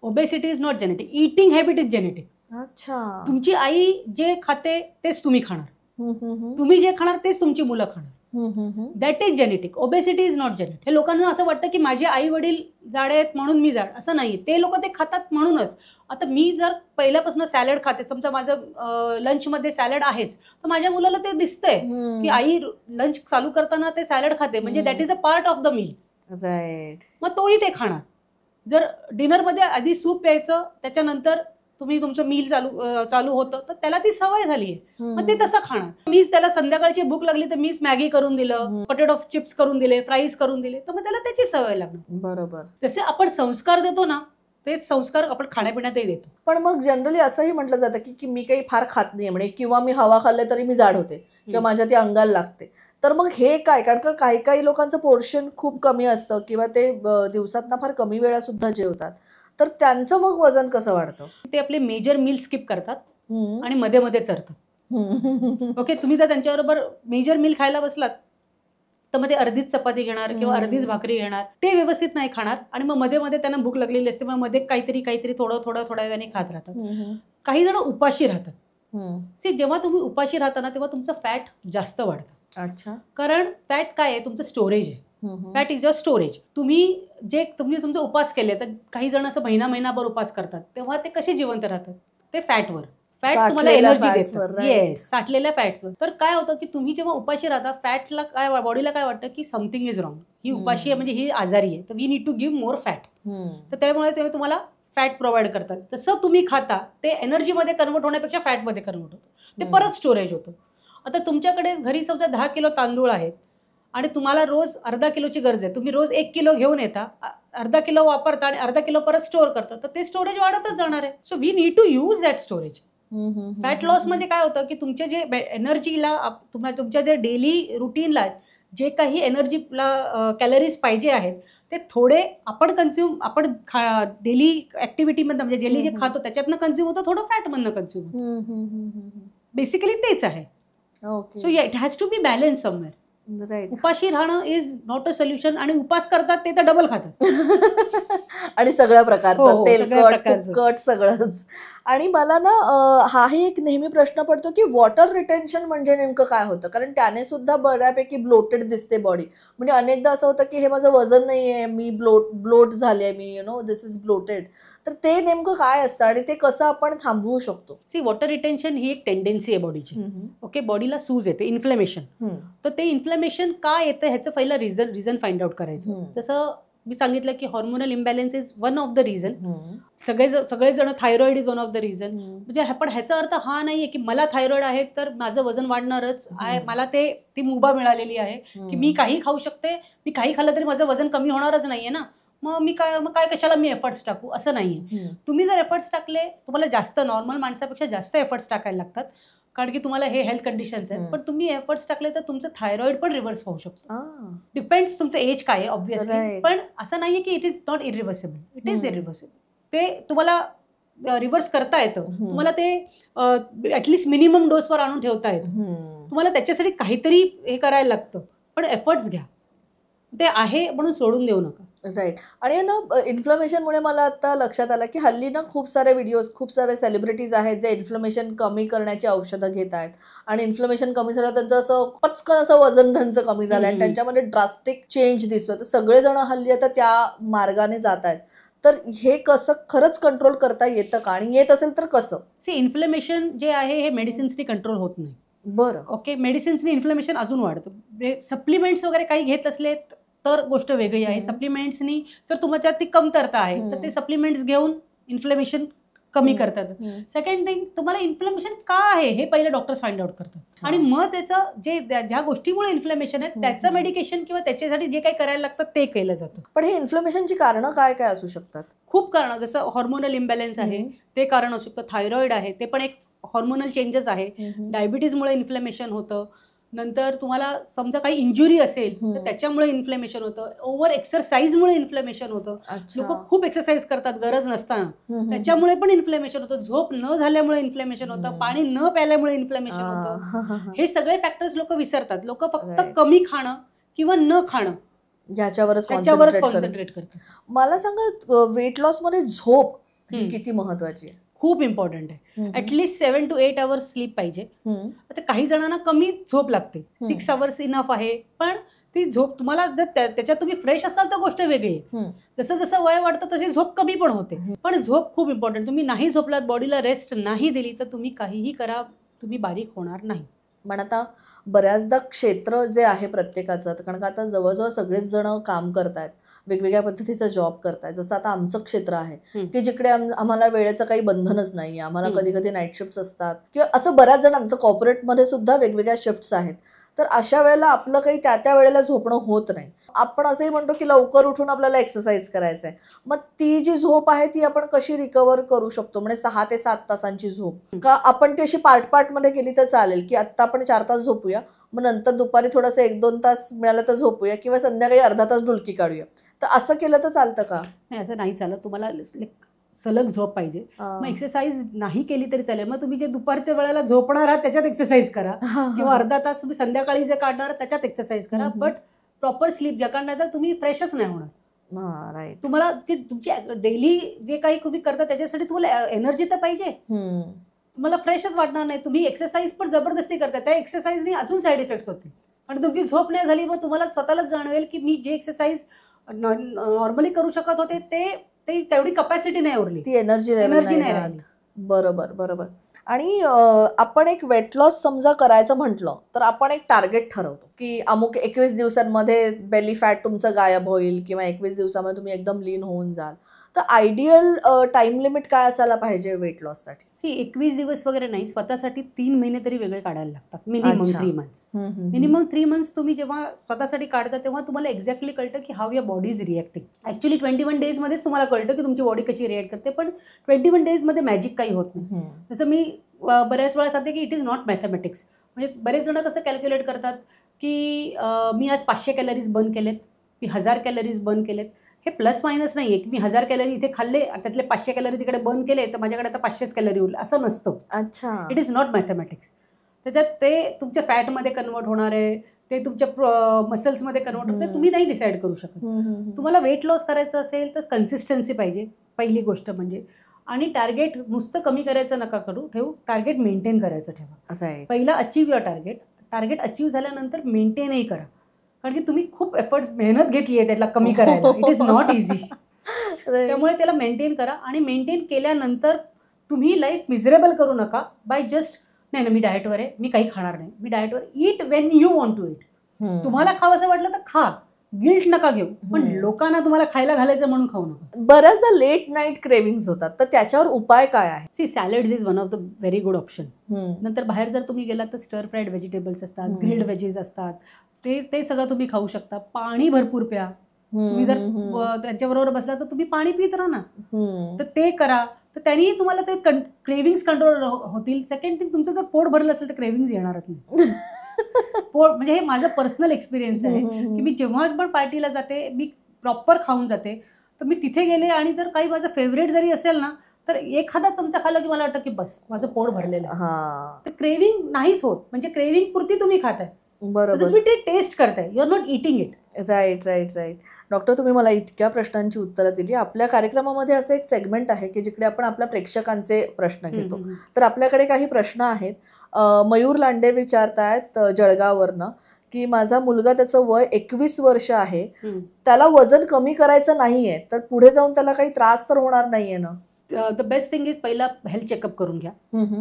Obesity is not genetic. Eating habit is genetic. अच्छा. तुमची आई जे खाते तेच तुम्ही खाणार, तुम्ही जे खाणार तेच तुमची मुलं खाणार. That is genetic. Obesity is not genetic. हे लोकांना असं वाटतं की माझे आई वडील जाडे आहेत म्हणून मी जाड, असं नाही. ते लोक ते खातात म्हणूनच. आता मी जर पहिल्यापासून सॅलड खाते, समजा माझं लंचमध्ये सॅलड आहेच, तर माझ्या मुलाला ते दिसतंय की आई लंच चालू करताना ते सॅलड खाते, म्हणजे that is a part of the meal. मग तोही ते खाणार. जर डिनरमध्ये आधी सूप प्यायचं, त्याच्यानंतर तुम्ही तुमचं मील चालू होतं, तर त्याला ती सवय झाली आहे, मग ते तसं खाणार. मीच त्याला संध्याकाळची भूक लागली तर मीच मॅगी करून दिलं, पोटॅटो चिप्स करून दिले, फ्राईज करून दिले, तर मग त्याला त्याची सवय लागणार. बरोबर. जसे आपण संस्कार देतो ना, तेच संस्कार आपण खाण्यापिण्यातही देतो. पण मग जनरली असंही म्हटलं जातं की मी काही फार खात नाही म्हणे, किंवा मी हवा खाल्ले तरी मी जाड होते किंवा माझ्या ती अंगाला लागते. तर मग हे काय? कारण का काही लोकांचं पोर्शन खूप कमी असतं किंवा ते दिवसातना फार कमी वेळा सुद्धा जेवतात, तर त्यांचं मग वजन कसं वाढतं? ते आपले मेजर मील स्किप करतात आणि मध्ये मध्ये चरतात. ओके, तुम्ही जर त्यांच्याबरोबर मेजर मील खायला बसलात तर मग ते अर्धीच चपाती घेणार किंवा अर्धीच भाकरी घेणार, ते व्यवस्थित नाही खाणार आणि मग मध्ये मध्ये त्यांना भूक लागलेली असते, मग मध्ये काहीतरी थोड्या वेळाने खात राहतात. काही जण उपाशी राहतात. सी, जेव्हा तुम्ही उपाशी राहता ना तेव्हा तुमचं फॅट जास्त वाढतं. अच्छा. कारण फॅट काय आहे, तुमचं स्टोरेज आहे. Fat is your storage. तुम्ही तुमचे उपास केले तर काही जण असं महिनाभर उपास करतात, तेव्हा ते कसे जिवंत राहतात, ते फॅटवर. फॅट तुम्हाला एनर्जी देतं. येस, साठलेल्या फॅट्सवर. तर काय होतं की तुम्ही जेव्हा उपाशी राहता, फॅटला काय, बॉडीला काय वाटतं की समथिंग इज रॉंग, ही उपाशी आहे म्हणजे ही आजारी आहे, तर we need to give more fat. तर त्यामुळे ते तुम्हाला फॅट प्रोव्हाइड करतात. जसं तुम्ही खाता ते एनर्जीमध्ये कन्वर्ट होण्यापेक्षा फॅटमध्ये कन्वर्ट होतं, ते परत स्टोरेज होतं. आता तुमच्याकडे घरी समजा 10 किलो तांदूळ आहेत आणि तुम्हाला रोज अर्धा किलोची गरज आहे, तुम्ही रोज 1 किलो घेऊन येता, अर्धा किलो वापरता आणि अर्धा किलो परत स्टोअर करता, तर ते स्टोरेज वाढतच जाणार आहे. So we need to use that storage. Fat loss मध्ये काय होतं की तुमचे जे एनर्जीला, तुमच्या जे डेली रुटीनला जे काही एनर्जीला कॅलरीज पाहिजे आहेत ते थोडे आपण डेली ऍक्टिव्हिटीमधनं म्हणजे डेली जे खातो त्याच्यातनं कन्झ्युम होतं, थोडं फॅटमधनं कन्झ्युम. बेसिकली तेच आहे. So it has to be balance somewhere. Right. उपाशी राहणं इज नॉट अ सोल्युशन. आणि उपास करतात ते तर डबल खातात आणि सगळ्या प्रकारचं तेलकट प्रकारचं. तुपकट सगळंच. आणि मला ना हाही एक नेहमी प्रश्न पडतो की वॉटर रिटेन्शन म्हणजे नेमकं काय होतं, कारण त्याने सुद्धा बऱ्यापैकी ब्लोटेड दिसते बॉडी. म्हणजे अनेकदा असं होतं की हे माझं वजन नाहीये, मी ब्लोट झाले, मी दिस इज ब्लोटेड. तर ते नेमकं काय असतं आणि ते कसं आपण थांबवू शकतो? सी, वॉटर रिटेन्शन ही एक टेंडन्सी आहे बॉडीची. ओके, बॉडीला सूज येते, इन्फ्लेमेशन. तर ते इन्फ्लेमेशन का येतं ह्याचं पहिलं रिझन फाइंड आउट करायचं. जसं मी सांगितलं की hormonal imbalance is one of the reason. सगळेजण thyroid is one of the reason. म्हणजे पण ह्याचा अर्थ हा नाहीये की मला थायरॉइड आहे तर माझं वजन वाढणारच आहे, मला ती मुभा मिळालेली आहे की मी काही खाऊ शकते, मी काही खाल्लं तरी माझं वजन कमी होणारच नाहीये ना, मग काय कशाला मी एफर्ट्स टाकू, असं नाहीये. तुम्ही जर एफर्ट्स टाकले, तुम्हाला जास्त नॉर्मल माणसापेक्षा जास्त एफर्ट्स टाकायला लागतात, कारण की तुम्हाला हे हेल्थ कंडिशन्स आहेत. पण तुम्ही एफर्ट्स टाकले तर तुमचं थायरॉइड पण रिव्हर्स होऊ शकतो. डिपेंड्स तुमचं एज काय आहे ऑब्व्हियसली, पण असं नाहीये की it is not irreversible, it is irreversible. ते तुम्हाला रिव्हर्स करता येतं, तुम्हाला ते ऍटलिस्ट मिनिमम डोसवर आणून ठेवता येतं. तुम्हाला त्याच्यासाठी काहीतरी हे करायला लागतं, पण एफर्ट्स घ्या. ते आहे म्हणून सोडून देऊ नका. राईट. आणि ना इन्फ्लमेशनमुळे मला आता लक्षात आलं की हल्ली ना खूप सारे व्हिडिओज, खूप सारे सेलिब्रिटीज आहेत जे इन्फ्लमेशन कमी करण्याची औषधं घेत आहेत आणि इन्फ्लमेशन कमी झालं त्यांचं असं पचकन असं वजन त्यांचं कमी झालं आणि त्यांच्यामध्ये ड्रास्टिक चेंज दिसतोय. तर सगळेजण हल्ली आता त्या मार्गाने जात आहेत. तर हे कसं खरंच कंट्रोल करता येतं का, आणि येत असेल तर कसं? सी, इन्फ्लेमेशन जे आहे हे मेडिसिन्सनी कंट्रोल होत नाही. बरं. ओके, मेडिसिन्सनी इन्फ्लेमेशन अजून वाढतं. सप्लिमेंट्स वगैरे काही घेत असले तर गोष्ट वेगळी आहे. सप्लिमेंट्सनी जर तुमच्या ती कमतरता आहे तर ते सप्लिमेंट्स घेऊन इन्फ्लेमेशन कमी करतात. सेकंड थिंग, तुम्हाला इन्फ्लेमेशन का आहे हे पहिले डॉक्टर्स फाइंड आउट करतात आणि मग त्याचं जे ज्या गोष्टीमुळे इन्फ्लेमेशन आहे त्याचं मेडिकेशन किंवा त्याच्यासाठी जे काही करायला लागतं ते केलं जातं. पण हे इन्फ्लेमेशनची कारणं काय काय असू शकतात? खूप कारणं, जसं हॉर्मोनल इम्बॅलन्स आहे ते कारण असू शकतं, थायरॉइड आहे ते पण एक हॉर्मोनल चेंजेस आहे, डायबिटीजमुळे इन्फ्लेमेशन होतं, नंतर तुम्हाला समजा काही इंजुरी असेल तर त्याच्यामुळे इन्फ्लेमेशन होतं, ओव्हर एक्सरसाइजमुळे इन्फ्लेमेशन होतं, लोक खूप एक्सरसाइज करतात गरज नसताना त्याच्यामुळे पण इन्फ्लेमेशन होतं, झोप न झाल्यामुळे इन्फ्लेमेशन होतं, पाणी न प्यायल्यामुळे इन्फ्लेमेशन होतं. हे सगळे फॅक्टर्स लोक विसरतात. लोक फक्त कमी खाणं किंवा न खाणं याच्यावरच कॉन्सन्ट्रेट करतात. मला सांगा, वेट लॉस मध्ये झोप किती महत्वाची आहे? खूप इम्पॉर्टंट आहे. ऍटलीस्ट 7 to 8 hours स्लीप पाहिजे. आता काही जणांना कमी झोप लागते, 6 hours इनफ आहे, पण ती झोप तुम्हाला जर त्याच्यात तुम्ही फ्रेश असाल तर गोष्ट वेगळी आहे. जसं जसं वय वाढतं तशी झोप कमी पण होते, पण झोप खूप इम्पॉर्टंट. तुम्ही नाही झोपलात, बॉडीला रेस्ट नाही दिली तर तुम्ही काहीही करा, तुम्ही बारीक होणार नाही. पण आता बऱ्याचदा क्षेत्र जे आहे प्रत्येकाचं, कारण का आता जवळजवळ सगळेच जण काम करतायत, वेगवेगळ्या पद्धतीचा जॉब करतायत. जसं आता आमचं क्षेत्र आहे की जिकडे आम्हाला वेळेचं काही बंधनच नाही, आम्हाला कधी कधी नाईट शिफ्ट्स असतात किंवा असं बऱ्याच जणांचं कॉर्पोरेटमध्ये सुद्धा वेगवेगळ्या शिफ्ट्स आहेत. तर अशा वेळेला आपलं काही त्या वेळेला झोपणं होत नाही. आपण असंही म्हणतो की लवकर उठून आपल्याला एक्सरसाइज करायचं आहे, मग ती जी झोप आहे ती आपण कशी रिकवर करू शकतो? म्हणजे 6 ते 7 तासांची झोप का आपण ती अशी पार्ट मध्ये केली तर चालेल, की आत्ता आपण 4 तास झोपूया, मग नंतर दुपारी थोडंसं 1-2 तास मिळालं तर झोपूया, किंवा संध्याकाळी अर्धा तास डुलकी काढूया, तर असं केलं तर चालतं का? नाही, असं नाही चालत. तुम्हाला सलग झोप पाहिजे. हा. मग एक्सरसाइज नाही केली तरी चालेल. मग तुम्ही जे दुपारच्या वेळेला झोपणार आहात त्याच्यात एक्सरसाइज करा, किंवा अर्धा तास तुम्ही संध्याकाळी जे काढणार आहात त्याच्यात एक्सरसाइज करा, बट प्रॉपर स्लीप घ्या. कारण नाही तर तुम्ही फ्रेशच नाही होणार. राईट. तुम्हाला तुमची डेली जे काही तुम्ही करता त्याच्यासाठी तुम्हाला एनर्जी तर पाहिजे. तुम्हाला फ्रेशच वाटणार नाही. तुम्ही एक्सरसाइज पण जबरदस्ती करता, त्या एक्सरसाइजनी अजून साईड इफेक्ट्स होतील आणि तुमची झोप नाही झाली. मग तुम्हाला स्वतःलाच जाणवेल की मी जे एक्सरसाइज नॉर्मली करू शकत होते ते तेवढी कपॅसिटी नाही उरली, ती एनर्जी नाही राहिली. बरोबर बरोबर. आणि आपण एक वेट लॉस समजा करायचं म्हटलं तर आपण एक टार्गेट ठरवतो की अमुक 21 दिवसांमध्ये बेली फॅट तुमचं गायब होईल किंवा 21 दिवसामध्ये तुम्ही एकदम लीन होऊन जाल. तर आयडियल टाइम लिमिट काय असायला पाहिजे वेट लॉससाठी? 21 दिवस वगैरे नाही, स्वतःसाठी 3 महिने तरी वेगळे काढायला लागतात. Minimum 3 months. मिनिमम 3 मंथ्स तुम्ही जेव्हा स्वतःसाठी काढता तेव्हा तुम्हाला एक्झॅक्टली कळतं की how your body is reacting. Actually 21 डेजमध्येच तुम्हाला कळतं की तुमची बॉडी कशी रिॲक्ट करते, पण 21 डेजमध्ये मॅजिक काही होत नाही. जसं मी बऱ्याच वेळा सांगते की इट इज नॉट मॅथमॅटिक्स. म्हणजे बरेच जण कसं कॅल्क्युलेट करतात की मी आज 500 कॅलरीज बर्न केलेत, मी 1000 कॅलरीज बर्न केलेत. हे प्लस मायनस नाही आहे की मी 1000 कॅलरी इथे खाल्ले त्यातले 500 कॅलरी तिकडे बर्न केले तर माझ्याकडे आता 500 कॅलरी होईल, असं नसतं. अच्छा. It is not mathematics. त्याच्यात ते तुमच्या फॅटमध्ये कन्वर्ट होणार आहे, ते तुमच्या मसल्समध्ये कन्वर्ट होतं, तुम्ही नाही डिसाईड करू शकत. तुम्हाला वेट लॉस करायचं असेल तर कन्सिस्टन्सी पाहिजे पहिली गोष्ट म्हणजे. आणि टार्गेट नुसतं कमी करायचं नका ठेवू, टार्गेट मेंटेन करायचं ठेवा. पहिला अचीव्ह युअर टार्गेट अचीव्ह झाल्यानंतर मेंटेनही करा. कारण की तुम्ही खूप एफर्ट्स मेहनत घेतली आहे त्याला कमी करायला. It is not easy. त्यामुळे त्याला मेंटेन करा. आणि मेंटेन केल्यानंतर तुम्ही लाईफ मिझरेबल करू नका बाय जस्ट नाही ना मी डाएटवर आहे, मी काही खाणार नाही, मी डाएटवर. Eat when you want to eat. तुम्हाला खावंसं वाटलं तर खा, गिल्ट नका घेऊ, पण लोकांना तुम्हाला खायला घालायचं म्हणून खाऊ नका. बऱ्याचदा लेट नाईट क्रेविंग्स होतात, तर त्याच्यावर उपाय काय आहे? See salads is one of the very good option. नंतर बाहेर जर तुम्ही गेलात तर स्टर फ्राईड व्हेजिटेबल्स असतात, ग्रिल्ड व्हेजीज असतात, ते सगळं तुम्ही खाऊ शकता. पाणी भरपूर प्या. तुम्ही जर त्यांच्याबरोबर बसला तर तुम्ही पाणी पित राहा ना, तर ते करा. तर त्यांनी तुम्हाला ते क्रेविंग्स कंट्रोल होतील. सेकंड थिंग, तुमचं जर पोट भरलं असेल तर क्रेविंग्स येणारच नाही. पोट म्हणजे हे माझं पर्सनल एक्सपिरियन्स आहे की मी जेव्हा पण पार्टीला जाते मी प्रॉपर खाऊन जाते. तर मी तिथे गेले आणि जर काही माझं फेवरेट जरी असेल ना तर एखादा चमचा खाल्ला की मला वाटतं की बस माझं पोट भरलेलं आहे. तर क्रेविंग नाहीच होत. म्हणजे क्रेविंग पुरती तुम्ही खाताय, बरोबर, तुम्ही ते टेस्ट करताय, you are not eating it. Right right right. Doctor, तुम्ही मला इतक्या प्रश्नांची उत्तरं दिली. आपल्या कार्यक्रमामध्ये असं एक सेगमेंट आहे की जिकडे आपण आपल्या प्रेक्षकांचे प्रश्न घेतो. तर आपल्याकडे काही प्रश्न आहेत. मयूर लांडे विचारतायत जळगाववरनं की माझा मुलगा, त्याचं वय 21 वर्ष आहे, त्याला वजन कमी करायचं नाहीये, तर पुढे जाऊन त्याला काही त्रास तर होणार नाहीये ना? द बेस्ट थिंग इज पहिला हेल्थ चेकअप करून घ्या.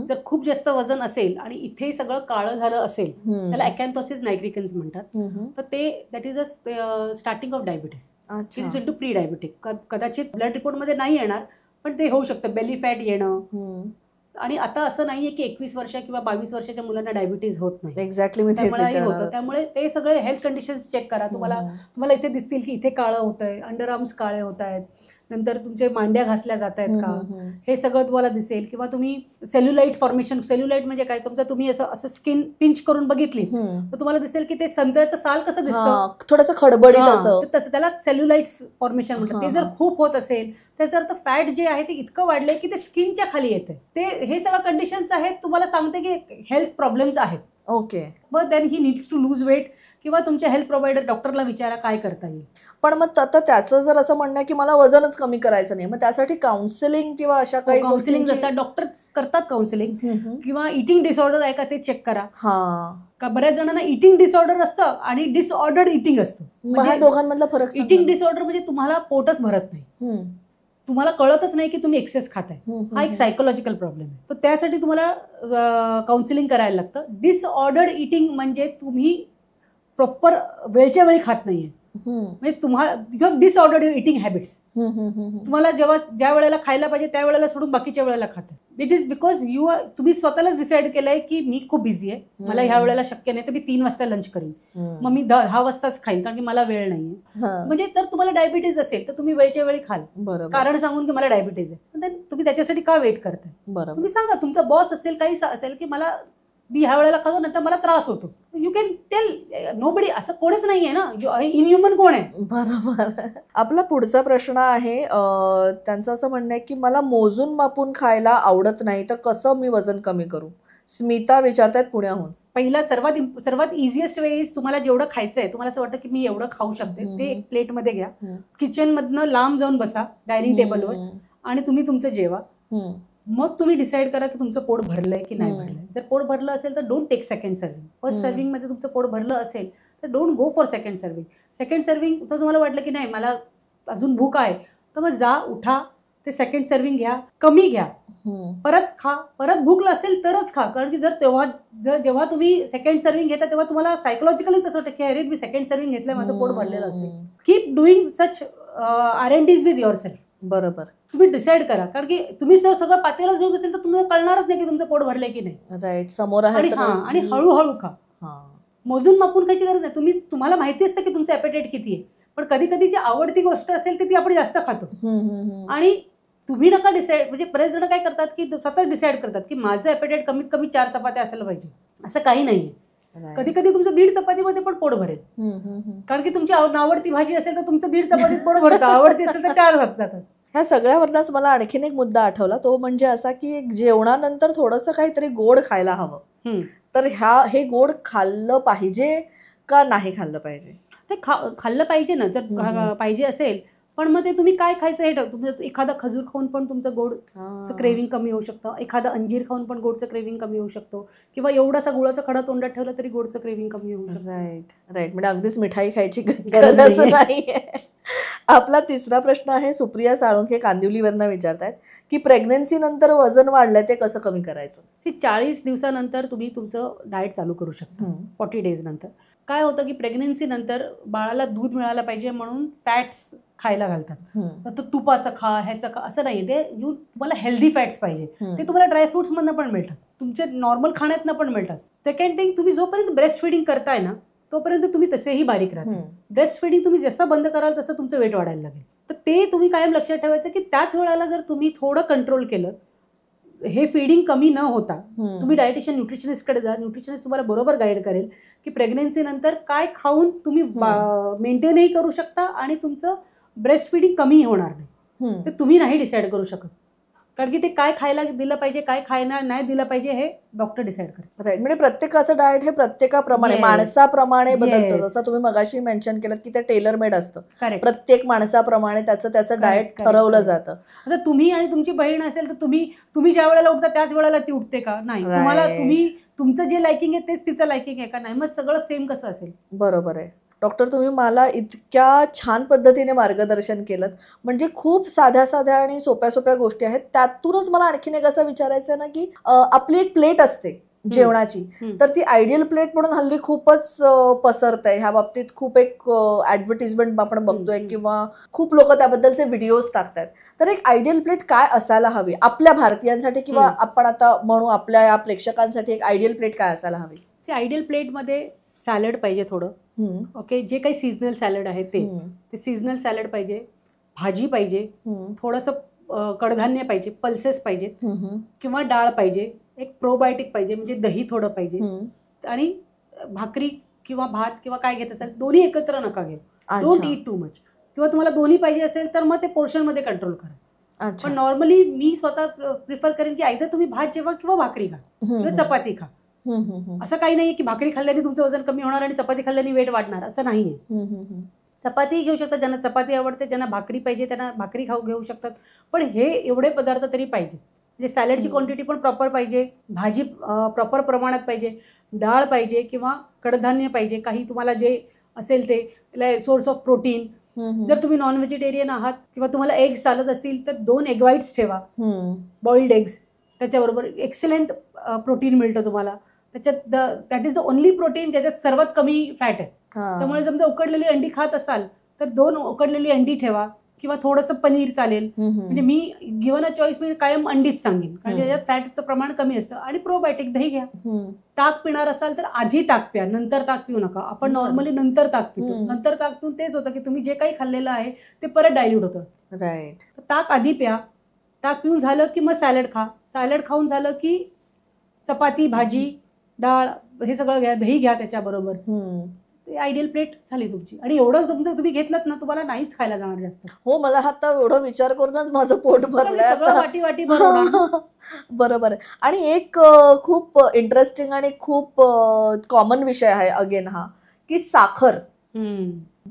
जर खूप जास्त वजन असेल आणि इथे सगळं काळं झालं असेल, त्याला अकॅन्थोसिस नायग्रिकन्स म्हणतात, तर ते that is a starting of diabetes. It is into pre diabetic. कदाचित ब्लड रिपोर्टमध्ये नाही येणार, पण ते होऊ शकतं. बेली फॅट येणं. आणि आता असं नाहीये की 21 वर्ष किंवा 22 वर्षाच्या मुलांना डायबिटीज होत नाही. एक्झॅक्टली होतं. त्यामुळे ते सगळे हेल्थ कंडिशन्स चेक करा. तुम्हाला इथे दिसतील की इथे काळं होतंय, अंडर आर्म्स काळे होत आहेत, नंतर तुमचे मांड्या घासल्या जात आहेत का, हे सगळं तुम्हाला दिसेल. किंवा तुम्ही सेल्युलाइट फॉर्मेशन, सेल्युलाइट म्हणजे काय, तुमचं तुम्ही असं स्किन पिंच करून बघितली तर तुम्हाला दिसेल की ते संत्र्याचं साल कसं दिसतं, थोडंसं खडबडीत असं, त्याला सेल्युलाइट्स फॉर्मेशन म्हणतात. ते जर खूप होत असेल त्याचा अर्थ फॅट जे आहे ते इतकं वाढलंय की ते स्किनच्या खाली येते. ते हे सगळं कंडिशन्स आहेत. तुम्हाला सांगते की हेल्थ प्रॉब्लेम्स आहेत. Okay. But then he needs to lose weight, किंवा तुमच्या हेल्थ प्रोव्हायडर डॉक्टरला विचारा काय करता येईल. पण मग आता त्याचं जर असं म्हणणं की मला वजनच कमी करायचं नाही, मग त्यासाठी काउन्सिलिंग किंवा अशा काही काउन्सिलिंग असतात, डॉक्टर करतात काउन्सिलिंग. किंवा इटिंग डिसऑर्डर आहे का ते चेक करा. का बऱ्याच जणांना इटिंग डिसऑर्डर असतं आणि डिसऑर्डर्ड इटिंग असतं. म्हणजे दोघांमधला फरक? इटिंग डिसऑर्डर म्हणजे तुम्हाला पोटच भरत नाही, तुम्हाला कळतच नाही की तुम्ही एक्सेस खाताय. हा एक सायकोलॉजिकल प्रॉब्लेम आहे. तर त्यासाठी तुम्हाला काउन्सिलिंग करायला लागतं. डिसऑर्डर्ड इटिंग म्हणजे तुम्ही प्रॉपर वेळच्या वेळी खात नाहीये, म्हणजे तुम्हाला you have disordered your eating habits. तुम्हाला जेव्हा ज्या वेळेला खायला पाहिजे त्या वेळेला सोडून बाकीच्या वेळेला खाते. इट इज बिकॉज तुम्ही स्वतःलाच डिसाईड केलंय की मी खूप बिझी आहे, मला ह्या वेळेला शक्य नाही, तर मी 3 वाजता लंच करीन, मग मी 10 वाजताच खाईन कारण की मला वेळ नाहीये. म्हणजे तर तुम्हाला डायबिटीज असेल तर तुम्ही वेळच्या वेळी खाल, कारण सांगून की मला डायबिटीज आहे. तुम्ही त्याच्यासाठी का वेट करताय? तुम्ही सांगा, तुमचा बॉस असेल काही असेल की मी ह्या वेळेला खातो नंतर मला त्रास होतो, यू कॅन टेल नोबडी, असं कोणीच नाही आहे ना, इनह्युमन कोण आहे. बरोबर. आपला पुढचा प्रश्न आहे, त्यांचं असं म्हणणं आहे की मला मोजून मापून खायला आवडत नाही, तर कसं मी वजन कमी करू? स्मिता विचारतायत पुण्याहून. पहिला सर्वात इझिएस्ट वे इज तुम्हाला जेवढं खायचं आहे, तुम्हाला असं वाटतं की मी एवढं खाऊ शकते, ते एक प्लेटमध्ये घ्या, किचनमधनं लांब जाऊन बसा डायनिंग टेबलवर आणि तुम्ही तुमचं जेवा. मग तुम्ही डिसाईड करा की तुमचं पोट भरलंय की नाही भरलंय. जर पोट भरलं असेल तर don't take second serving. First सर्विंगमध्ये तुमचं पोट भरलं असेल तर don't go for second serving. Second serving तर तुम्हाला वाटलं की नाही मला अजून भूक आहे, तर मग जा, उठा, ते सेकंड सर्विंग घ्या, कमी घ्या, परत खा, परत भूक असेल तरच खा. कारण की जेव्हा तुम्ही सेकंड सर्विंग घेता तेव्हा तुम्हाला सायकोलॉजिकलीच असं वाटतं की अरे मी सेकंड सर्विंग घेतलंय, माझं पोट भरलेलं असेल. Keep doing such R&Ds with your self. बरोबर. तुम्ही डिसाईड करा, कारण की तुम्ही सगळं पातेलच घेऊन बसेल तर तुम्हाला कळणारच नाही की तुमचं पोट भरलंय की नाही. राईट, समोर आहे. आणि हळूहळू खा. मोजून मापून खायची गरज नाही. तुम्हाला माहिती असतं की तुमचं ॲपेटाईट किती आहे, पण कधी कधी जी आवडती गोष्ट असेल ती आपण जास्त खातो. आणि तुम्ही नका डिसाईड, म्हणजे बरेच जण काय करतात की स्वतःच डिसाईड करतात की माझं ॲपेटाईट कमीत कमी 4 चपात्या असायला पाहिजे. असं काही नाहीये. कधी कधी तुमचं 1.5 चपातीमध्ये पण पोट भरेल. कारण की तुमची आवडती भाजी असेल तर तुमचं 1.5 चपातीत पोट भरतं, आवडती असेल तर 4 जातात. ह्या सगळ्यावरच मला आणखीन एक मुद्दा आठवला, तो म्हणजे असा की जेवणानंतर थोडंसं काहीतरी गोड खायला हवं. तर हे गोड खाल्लं पाहिजे का नाही खाल्लं पाहिजे? खाल्लं पाहिजे ना, जर पाहिजे असेल. पण मग ते तुम्ही काय खायचं हे ठरवतं. तुमचं एखादा खजूर खाऊन पण तुमचं गोडचं क्रेविंग कमी होऊ शकतं, एखादा अंजीर खाऊन पण गोडचं क्रेविंग कमी होऊ शकतो, किंवा एवढासा गुळाचा खडा तोंडात ठेवला तरी गोडचं क्रेविंग कमी होऊ शकतं. राईट. म्हणजे अगदीच मिठाई खायची गरज नाहीये. आपला तिसरा प्रश्न आहे, सुप्रिया साळुंखे कांदिवलीवरनं विचारतायत की प्रेग्नन्सी नंतर वजन वाढलंय ते कसं कमी करायचं? 40 दिवसानंतर तुम्ही तुमचं डाएट चालू करू शकता. 40 डेज नंतर काय होतं की प्रेग्नन्सी नंतर बाळाला दूध मिळालं पाहिजे म्हणून फॅट्स खायला घालतात. तर तुपाचं खा, ह्याचं खा, असं नाही. ते तुम्हाला हेल्दी फॅट्स पाहिजे, ते तुम्हाला ड्रायफ्रुट्समधनं पण मिळतात, तुमच्या नॉर्मल खाण्यातनं पण मिळतात. सेकंड थिंग, तुम्ही जोपर्यंत ब्रेस्ट फिडिंग करताय ना तोपर्यंत तुम्ही तसेही बारीक राहता. ब्रेस्ट फिडिंग तुम्ही जसं बंद कराल तसं तुमचं वेट वाढायला लागेल. तर ते तुम्ही कायम लक्षात ठेवायचं की त्याच वेळेला जर तुम्ही थोडं कंट्रोल केलं, हे फीडिंग कमी न होता, तुम्ही डायटिशियन न्यूट्रिशनिस्टकडे जा. न्यूट्रिशनिस्ट तुम्हाला बरोबर गाईड करेल की प्रेग्नन्सी नंतर काय खाऊन तुम्ही मेंटेनही करू शकता आणि तुमचं ब्रेस्ट फीडिंग कमी होणार नाही. ते तुम्ही नाही डिसाईड करू शकत, कारण की ते काय खायला दिलं पाहिजे, काय खायला नाही दिलं पाहिजे हे डॉक्टर डिसाईड करतात. राईट. म्हणजे प्रत्येकाचं डाएट हे प्रत्येकाप्रमाणे, माणसाप्रमाणे बदलतं. जसं तुम्ही मगाशी मेन्शन केलं की ते टेलर मेड असतं. प्रत्येक माणसाप्रमाणे त्याचं डाएट ठरवलं जातं. आता तुम्ही आणि तुमची बहीण असेल तर तुम्ही ज्या वेळेला उठता त्याच वेळेला ती उठते का? नाही. तुम्हाला तुमचं जे लायकिंग आहे तेच तिचं लायकिंग आहे का? नाही. मग सगळं सेम कसं असेल? बरोबर आहे. डॉक्टर, तुम्ही मला इतक्या छान पद्धतीने मार्गदर्शन केलं. म्हणजे खूप साध्या आणि सोप्या गोष्टी आहेत. त्यातूनच मला आणखीन एक असं विचारायचं आहे ना की आपली एक प्लेट असते जेवणाची, तर ती आयडियल प्लेट म्हणून हल्ली खूपच पसरत आहे. ह्या बाबतीत खूप एक ऍडव्हर्टिजमेंट आपण बघतोय किंवा खूप लोक त्याबद्दलचे व्हिडिओज टाकतात. तर एक आयडियल प्लेट काय असायला हवी आपल्या भारतीयांसाठी, किंवा आपण आता म्हणू आपल्या या प्रेक्षकांसाठी एक आयडियल प्लेट काय असायला हवी? आयडियल प्लेटमध्ये सॅलड पाहिजे थोडं. ओके, जे काही सीझनल सॅलड आहे ते सीझनल सॅलड पाहिजे, भाजी पाहिजे, थोडंसं कडधान्य पाहिजे, पल्सेस पाहिजेत, किंवा डाळ पाहिजे, एक प्रोबायोटिक पाहिजे म्हणजे दही थोडं पाहिजे, आणि भाकरी किंवा भात किंवा काय घेत असेल दोन्ही एकत्र नका घेऊ. Don't eat too much. किंवा तुम्हाला दोन्ही पाहिजे असेल तर मग ते पोर्शनमध्ये कंट्रोल करा. पण नॉर्मली मी स्वतः प्रिफर करेन की आयदर तुम्ही भात जेवा किंवा भाकरी खा किंवा चपाती खा. असं काही नाहीये की भाकरी खाल्ल्याने तुमचं वजन कमी होणार आणि चपाती खाल्ल्याने वेट वाढणार, असं नाहीये. चपाती घेऊ शकतात, ज्यांना चपाती आवडते, ज्यांना भाकरी पाहिजे त्यांना भाकरी घेऊ शकतात. पण हे एवढे पदार्थ तरी पाहिजे. म्हणजे सॅलडची क्वांटिटी पण प्रॉपर पाहिजे, भाजी प्रॉपर प्रमाणात पाहिजे, डाळ पाहिजे किंवा कडधान्य पाहिजे, काही तुम्हाला जे असेल ते सोर्स ऑफ प्रोटीन. जर तुम्ही नॉन व्हेजिटेरियन आहात किंवा तुम्हाला एग्स चालत असतील तर 2 एग व्हाईट्स ठेवा, बॉइल्ड एग्स. त्याच्याबरोबर एक्सलेंट प्रोटीन मिळतं तुम्हाला त्याच्यात. That is the only protein ज्याच्यात सर्वात कमी फॅट आहे. त्यामुळे समजा उकडलेली अंडी खात असाल तर 2 उकडलेली अंडी ठेवा किंवा थोडंसं पनीर चालेल. म्हणजे मी गिव्हन अ चॉईस मी कायम अंडीच सांगेन, कारण त्याच्यात फॅटचं प्रमाण कमी असतं. आणि प्रोबायोटिक दही घ्या. ताक पिणार असाल तर आधी ताक प्या, नंतर ताक पिऊ नका. आपण नॉर्मली नंतर ताक पितो. नंतर ताक पिऊन तेच होतं की तुम्ही जे काही खाल्लेलं आहे ते परत डायल्यूट होतं. राईट. ताक आधी प्या. ताक पिऊन झालं की मग सॅलड खा. सॅलड खाऊन झालं की चपाती, भाजी, डाळ, हे सगळं घ्या, दही घ्या त्याच्याबरोबर, ते आयडियल प्लेट झाली तुमची. आणि एवढंच तुमचं तुम्ही घेतलं ना, तुम्हाला नाहीच खायला जाणार जास्त. हो, मला आता एवढं विचार करूनच माझं पोट भरलंय सगळं वाटी वाटी बनवणार. बरोबर आहे. आणि एक खूप इंटरेस्टिंग आणि खूप कॉमन विषय आहे अगेन हा, की साखर.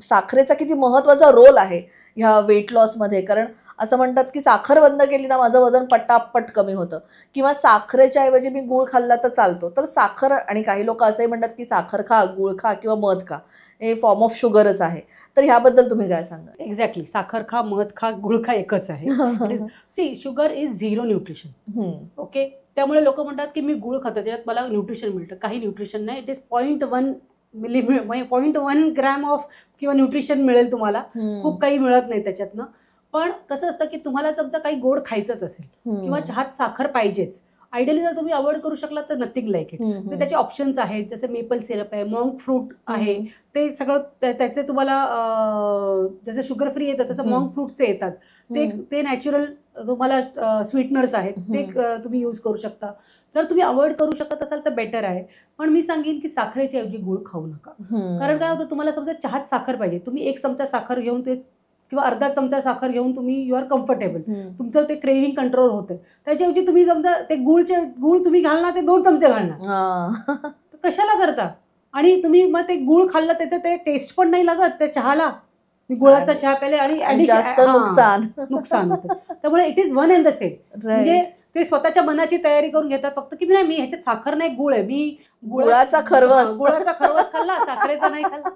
साखरेचा किती महत्वाचा रोल आहे ह्या वेट लॉस मध्ये. कारण असं म्हणतात की साखर बंद केली ना माझं वजन पटापट कमी होतं, किंवा साखरेच्या ऐवजी मी गुळ खाल्ला तर चालतो. तर साखर, आणि काही लोक असंही म्हणतात की साखर खा, गुळ खा किंवा मध खा, हे फॉर्म ऑफ शुगरच आहे. तर ह्याबद्दल तुम्ही काय सांगा? एक्झॅक्टली, साखर खा, मध खा, गुळ खा एकच आहे. See, sugar is zero nutrition. Okay, त्यामुळे लोक म्हणतात की मी गुळ खातो त्याच्यात मला न्यूट्रिशन मिळतं. काही न्यूट्रिशन नाही. इट इज 0.1 ग्रॅम ऑफ किंवा न्यूट्रिशन मिळेल तुम्हाला. खूप काही मिळत नाही त्याच्यातनं. पण कसं असतं की तुम्हाला समजा काही गोड खायचंच असेल किंवा चहात साखर पाहिजेच, आयडियली जर तुम्ही अवॉइड करू शकला तर नथिंग लाईक इट. तर त्याचे ऑप्शन्स आहेत, जसे मेपल सिरप आहे, मॉन्क फ्रूट आहे, ते सगळं त्याचे तुम्हाला जसं शुगर फ्री येतं तसं मॉन्क फ्रूटचे येतात. ते नॅचरल तुम्हाला स्वीटनर्स आहेत, ते तुम्ही यूज करू शकता. जर तुम्ही अवॉइड करू शकत असाल तर बेटर आहे. पण मी सांगेन की साखरेच्या ऐवजी गुळ खाऊ नका. कारण काय होतं, तुम्हाला समजा चहात साखर पाहिजे, तुम्ही 1 चमचा साखर घेऊन ते किंवा अर्धा चमचा साखर घेऊन तुम्ही यू आर कम्फर्टेबल, तुमचं ते क्रेविंग कंट्रोल होतं. त्याच्याऐवजी तुम्ही समजा ते गुळ तुम्ही घालणार, ते 2 चमचे घालणार, कशाला करता? आणि तुम्ही मग ते गुळ खाल्लं त्याचं ते टेस्ट पण नाही लागत त्या चहाला. गुळाचा चहा प्याले आणि जास्त नुकसान होतं. त्यामुळे it is one and the same. म्हणजे ते स्वतःच्या मनाची तयारी करून घेतात फक्त की नाही, मी ह्याच्यात साखर नाही, गुळ आहे, मी गुळाचा खरवस खाल्ला, साखरेचा नाही खाल्ला.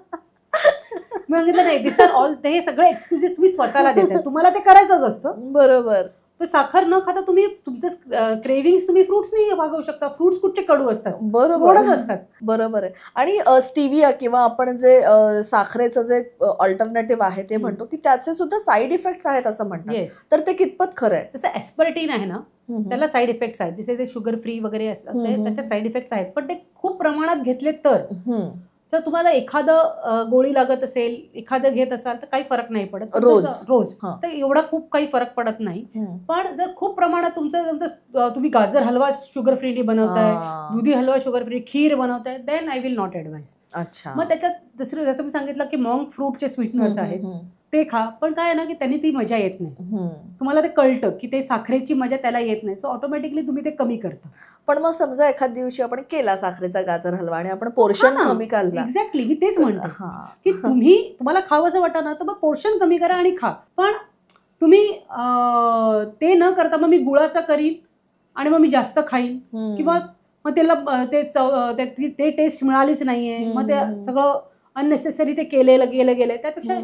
मी सांगितलं नाही, दिस आर ऑल, हे सगळे एक्सक्युजेस तुम्ही स्वतःला देताय. तुम्हाला ते करायचंच असतं. बरोबर. पण साखर न खाता तुम्ही तुमचं क्रेविंग्स तुम्ही फ्रुट्स नाही भागवू शकता. फ्रुट्स कुठचे कडू असतात, गोडच असतात. बरोबर आहे. आणि स्टिविया किंवा आपण जे साखरेचं जे अल्टरनेटिव्ह आहे ते म्हणतो की त्याचे सुद्धा साईड इफेक्ट्स आहेत असं म्हणतात. तर ते कितपत खरं आहे? तसं ॲस्पर्टीन आहे ना, त्याला साईड इफेक्ट्स आहेत. जसे ते शुगर फ्री वगैरे असतात, त्याच्यात साईड इफेक्ट्स आहेत. पण ते खूप प्रमाणात घेतले तर. जर तुम्हाला एखादं गोळी लागत असेल, एखादं घेत असाल तर काही फरक नाही पडत. रोज तर एवढा खूप काही फरक पडत नाही. पण जर खूप प्रमाणात तुम्ही गाजर हलवा शुगर फ्री बनवताय, दुधी हलवा शुगर फ्री, खीर बनवताय, then I will not advise. मग त्याच्यात दुसरं जसं मी सांगितलं की मॉन्क फ्रूटचे स्वीटनर्स आहेत, ते खा. पण काय आहे ना की त्यांनी ती मजा येत नाही. तुम्हाला ते कळतं की ते साखरेची मजा त्याला येत नाही, सो ऑटोमॅटिकली तुम्ही ते कमी करता. पण मग समजा एखाद दिवशी आपण केला साखरेचा गाजर हलवा आणि आपण पोर्शन कमी काढला. एक्झॅक्टली, मी तेच म्हणते की तुम्हाला खावंसं वाटतं ना तर मग पोर्शन कमी करा आणि खा. पण तुम्ही ते न करता मग मी गुळाचा करीन आणि मग मी जास्त खाईन, किंवा मग त्याला ते टेस्ट मिळालीच नाहीये, मग ते सगळं अननेसेसरी ते गेले. त्यापेक्षा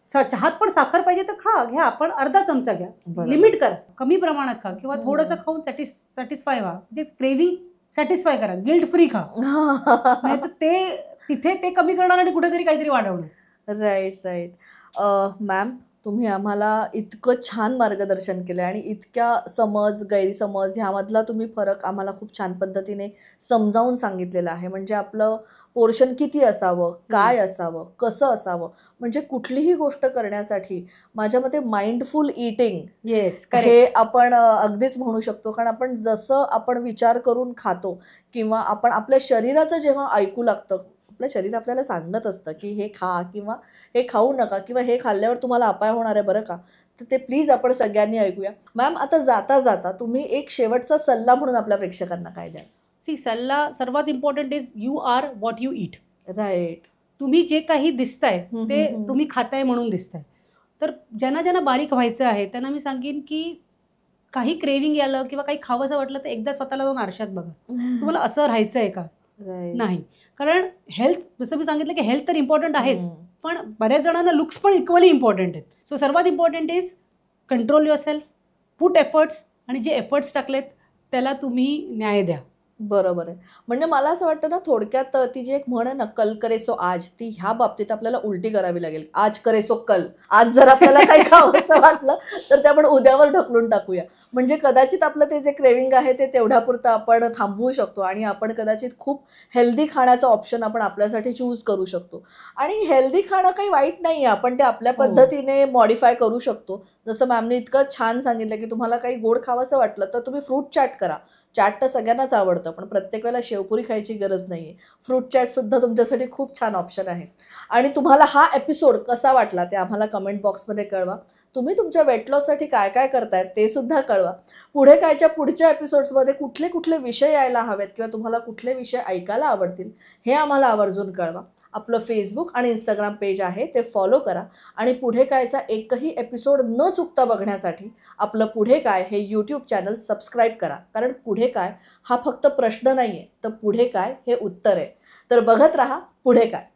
चहात पण साखर पाहिजे तर घ्या, पण अर्धा चमचा घ्या, लिमिट करा, कमी प्रमाणात खा, किंवा थोडंसं खाऊन सॅटिस्फाय व्हा. म्हणजे क्रेविंग सॅटिस्फाय करा, गिल्ट फ्री खा. नाही तर तिथे ते कमी करणार आणि कुठेतरी काहीतरी वाढवणार. राईट. मॅम, तुम्ही आम्हाला इतकं छान मार्गदर्शन केलं आणि इतक्या समज गैरसमज ह्यामधला तुम्ही फरक आम्हाला खूप छान पद्धतीने समजावून सांगितलेलं आहे. म्हणजे आपलं पोर्शन किती असावं, काय असावं, कसं असावं. म्हणजे कुठलीही गोष्ट करण्यासाठी माझ्या मते माइंडफुल ईटिंग हे आपण अगदीच म्हणू शकतो. कारण आपण जसं आपण विचार करून खातो, किंवा आपण आपल्या शरीराचं जेव्हा ऐकू लागतं, आपलं शरीर आपल्याला सांगत असतं की हे खा किंवा हे खाऊ नका, किंवा हे खाल्ल्यावर तुम्हाला अपाय होणार आहे बरं का. तर ते प्लीज आपण सगळ्यांनी ऐकूया. मॅम, आता जाता जाता तुम्ही एक शेवटचा सल्ला म्हणून आपल्या प्रेक्षकांना काय द्याल? सल्ला सर्वात important is you are what you eat. Right. तुम्ही जे काही दिसताय ते तुम्ही खाताय म्हणून दिसताय. तर ज्यांना बारीक व्हायचं आहे त्यांना मी सांगेन की काही क्रेविंग आलं किंवा काही खावंसं वाटलं तर एकदा स्वतःला जाऊन आरशात बघा, तुम्हाला असं राहायचं आहे का. नाही, कारण हेल्थ, जसं मी सांगितलं की हेल्थ तर इम्पॉर्टंट आहेच, पण बऱ्याच जणांना लुक्स पण इक्वली इम्पॉर्टंट आहेत. सो सर्वात important is control your self, put efforts, आणि जे एफर्ट्स टाकलेत त्याला तुम्ही न्याय द्या. बरोबर आहे. म्हणजे मला असं वाटतं ना, थोडक्यात ती जी एक म्हण आहे ना, कल करे सो आज, ती ह्या बाबतीत आपल्याला उलटी करावी लागेल. आज करे सो कल. आज जर आपल्याला काही खावं असं वाटलं तर ते आपण उद्यावर ढकलून टाकूया. म्हणजे कदाचित आपलं ते जे क्रेविंग आहे ते तेवढ्यापुरतं आपण थांबवू शकतो, आणि आपण कदाचित खूप हेल्दी खाण्याचं ऑप्शन आपण आपल्यासाठी चूज करू शकतो. आणि हेल्दी खाणं काही वाईट नाही आहे, आपण ते आपल्या पद्धतीने मॉडिफाय करू शकतो. जसं मॅमने इतकं छान सांगितलं की तुम्हाला काही गोड खावंसं वाटलं तर तुम्ही फ्रूट चॅट करा, चॅट तर सगळ्यांनाच आवडतं, पण प्रत्येक वेळेला शेवपुरी खायची गरज नाही आहे. फ्रूट चॅटसुद्धा तुमच्यासाठी खूप छान ऑप्शन आहे. आणि तुम्हाला हा एपिसोड कसा वाटला ते आम्हाला कमेंट बॉक्समध्ये कळवा. तुम्ही तुमच्या वेट लॉससाठी काय काय करतायत ते सुद्धा कळवा. पुढे कायच्या पुढच्या एपिसोड्समध्ये कुठले कुठले विषय यायला हवेत किंवा तुम्हाला कुठले विषय ऐकायला आवडतील हे आम्हाला आवर्जून कळवा. आपलं फेसबुक आणि इंस्टाग्राम पेज आहे ते फॉलो करा. आणि पुढे कायचा एकही एपिसोड न चुकता बघण्यासाठी आपलं पुढे काय हे यूट्यूब चॅनल सबस्क्राईब करा. कारण पुढे काय हा फक्त प्रश्न नाही आहे, तर पुढे काय हे उत्तर आहे. तर बघत राहा पुढे काय.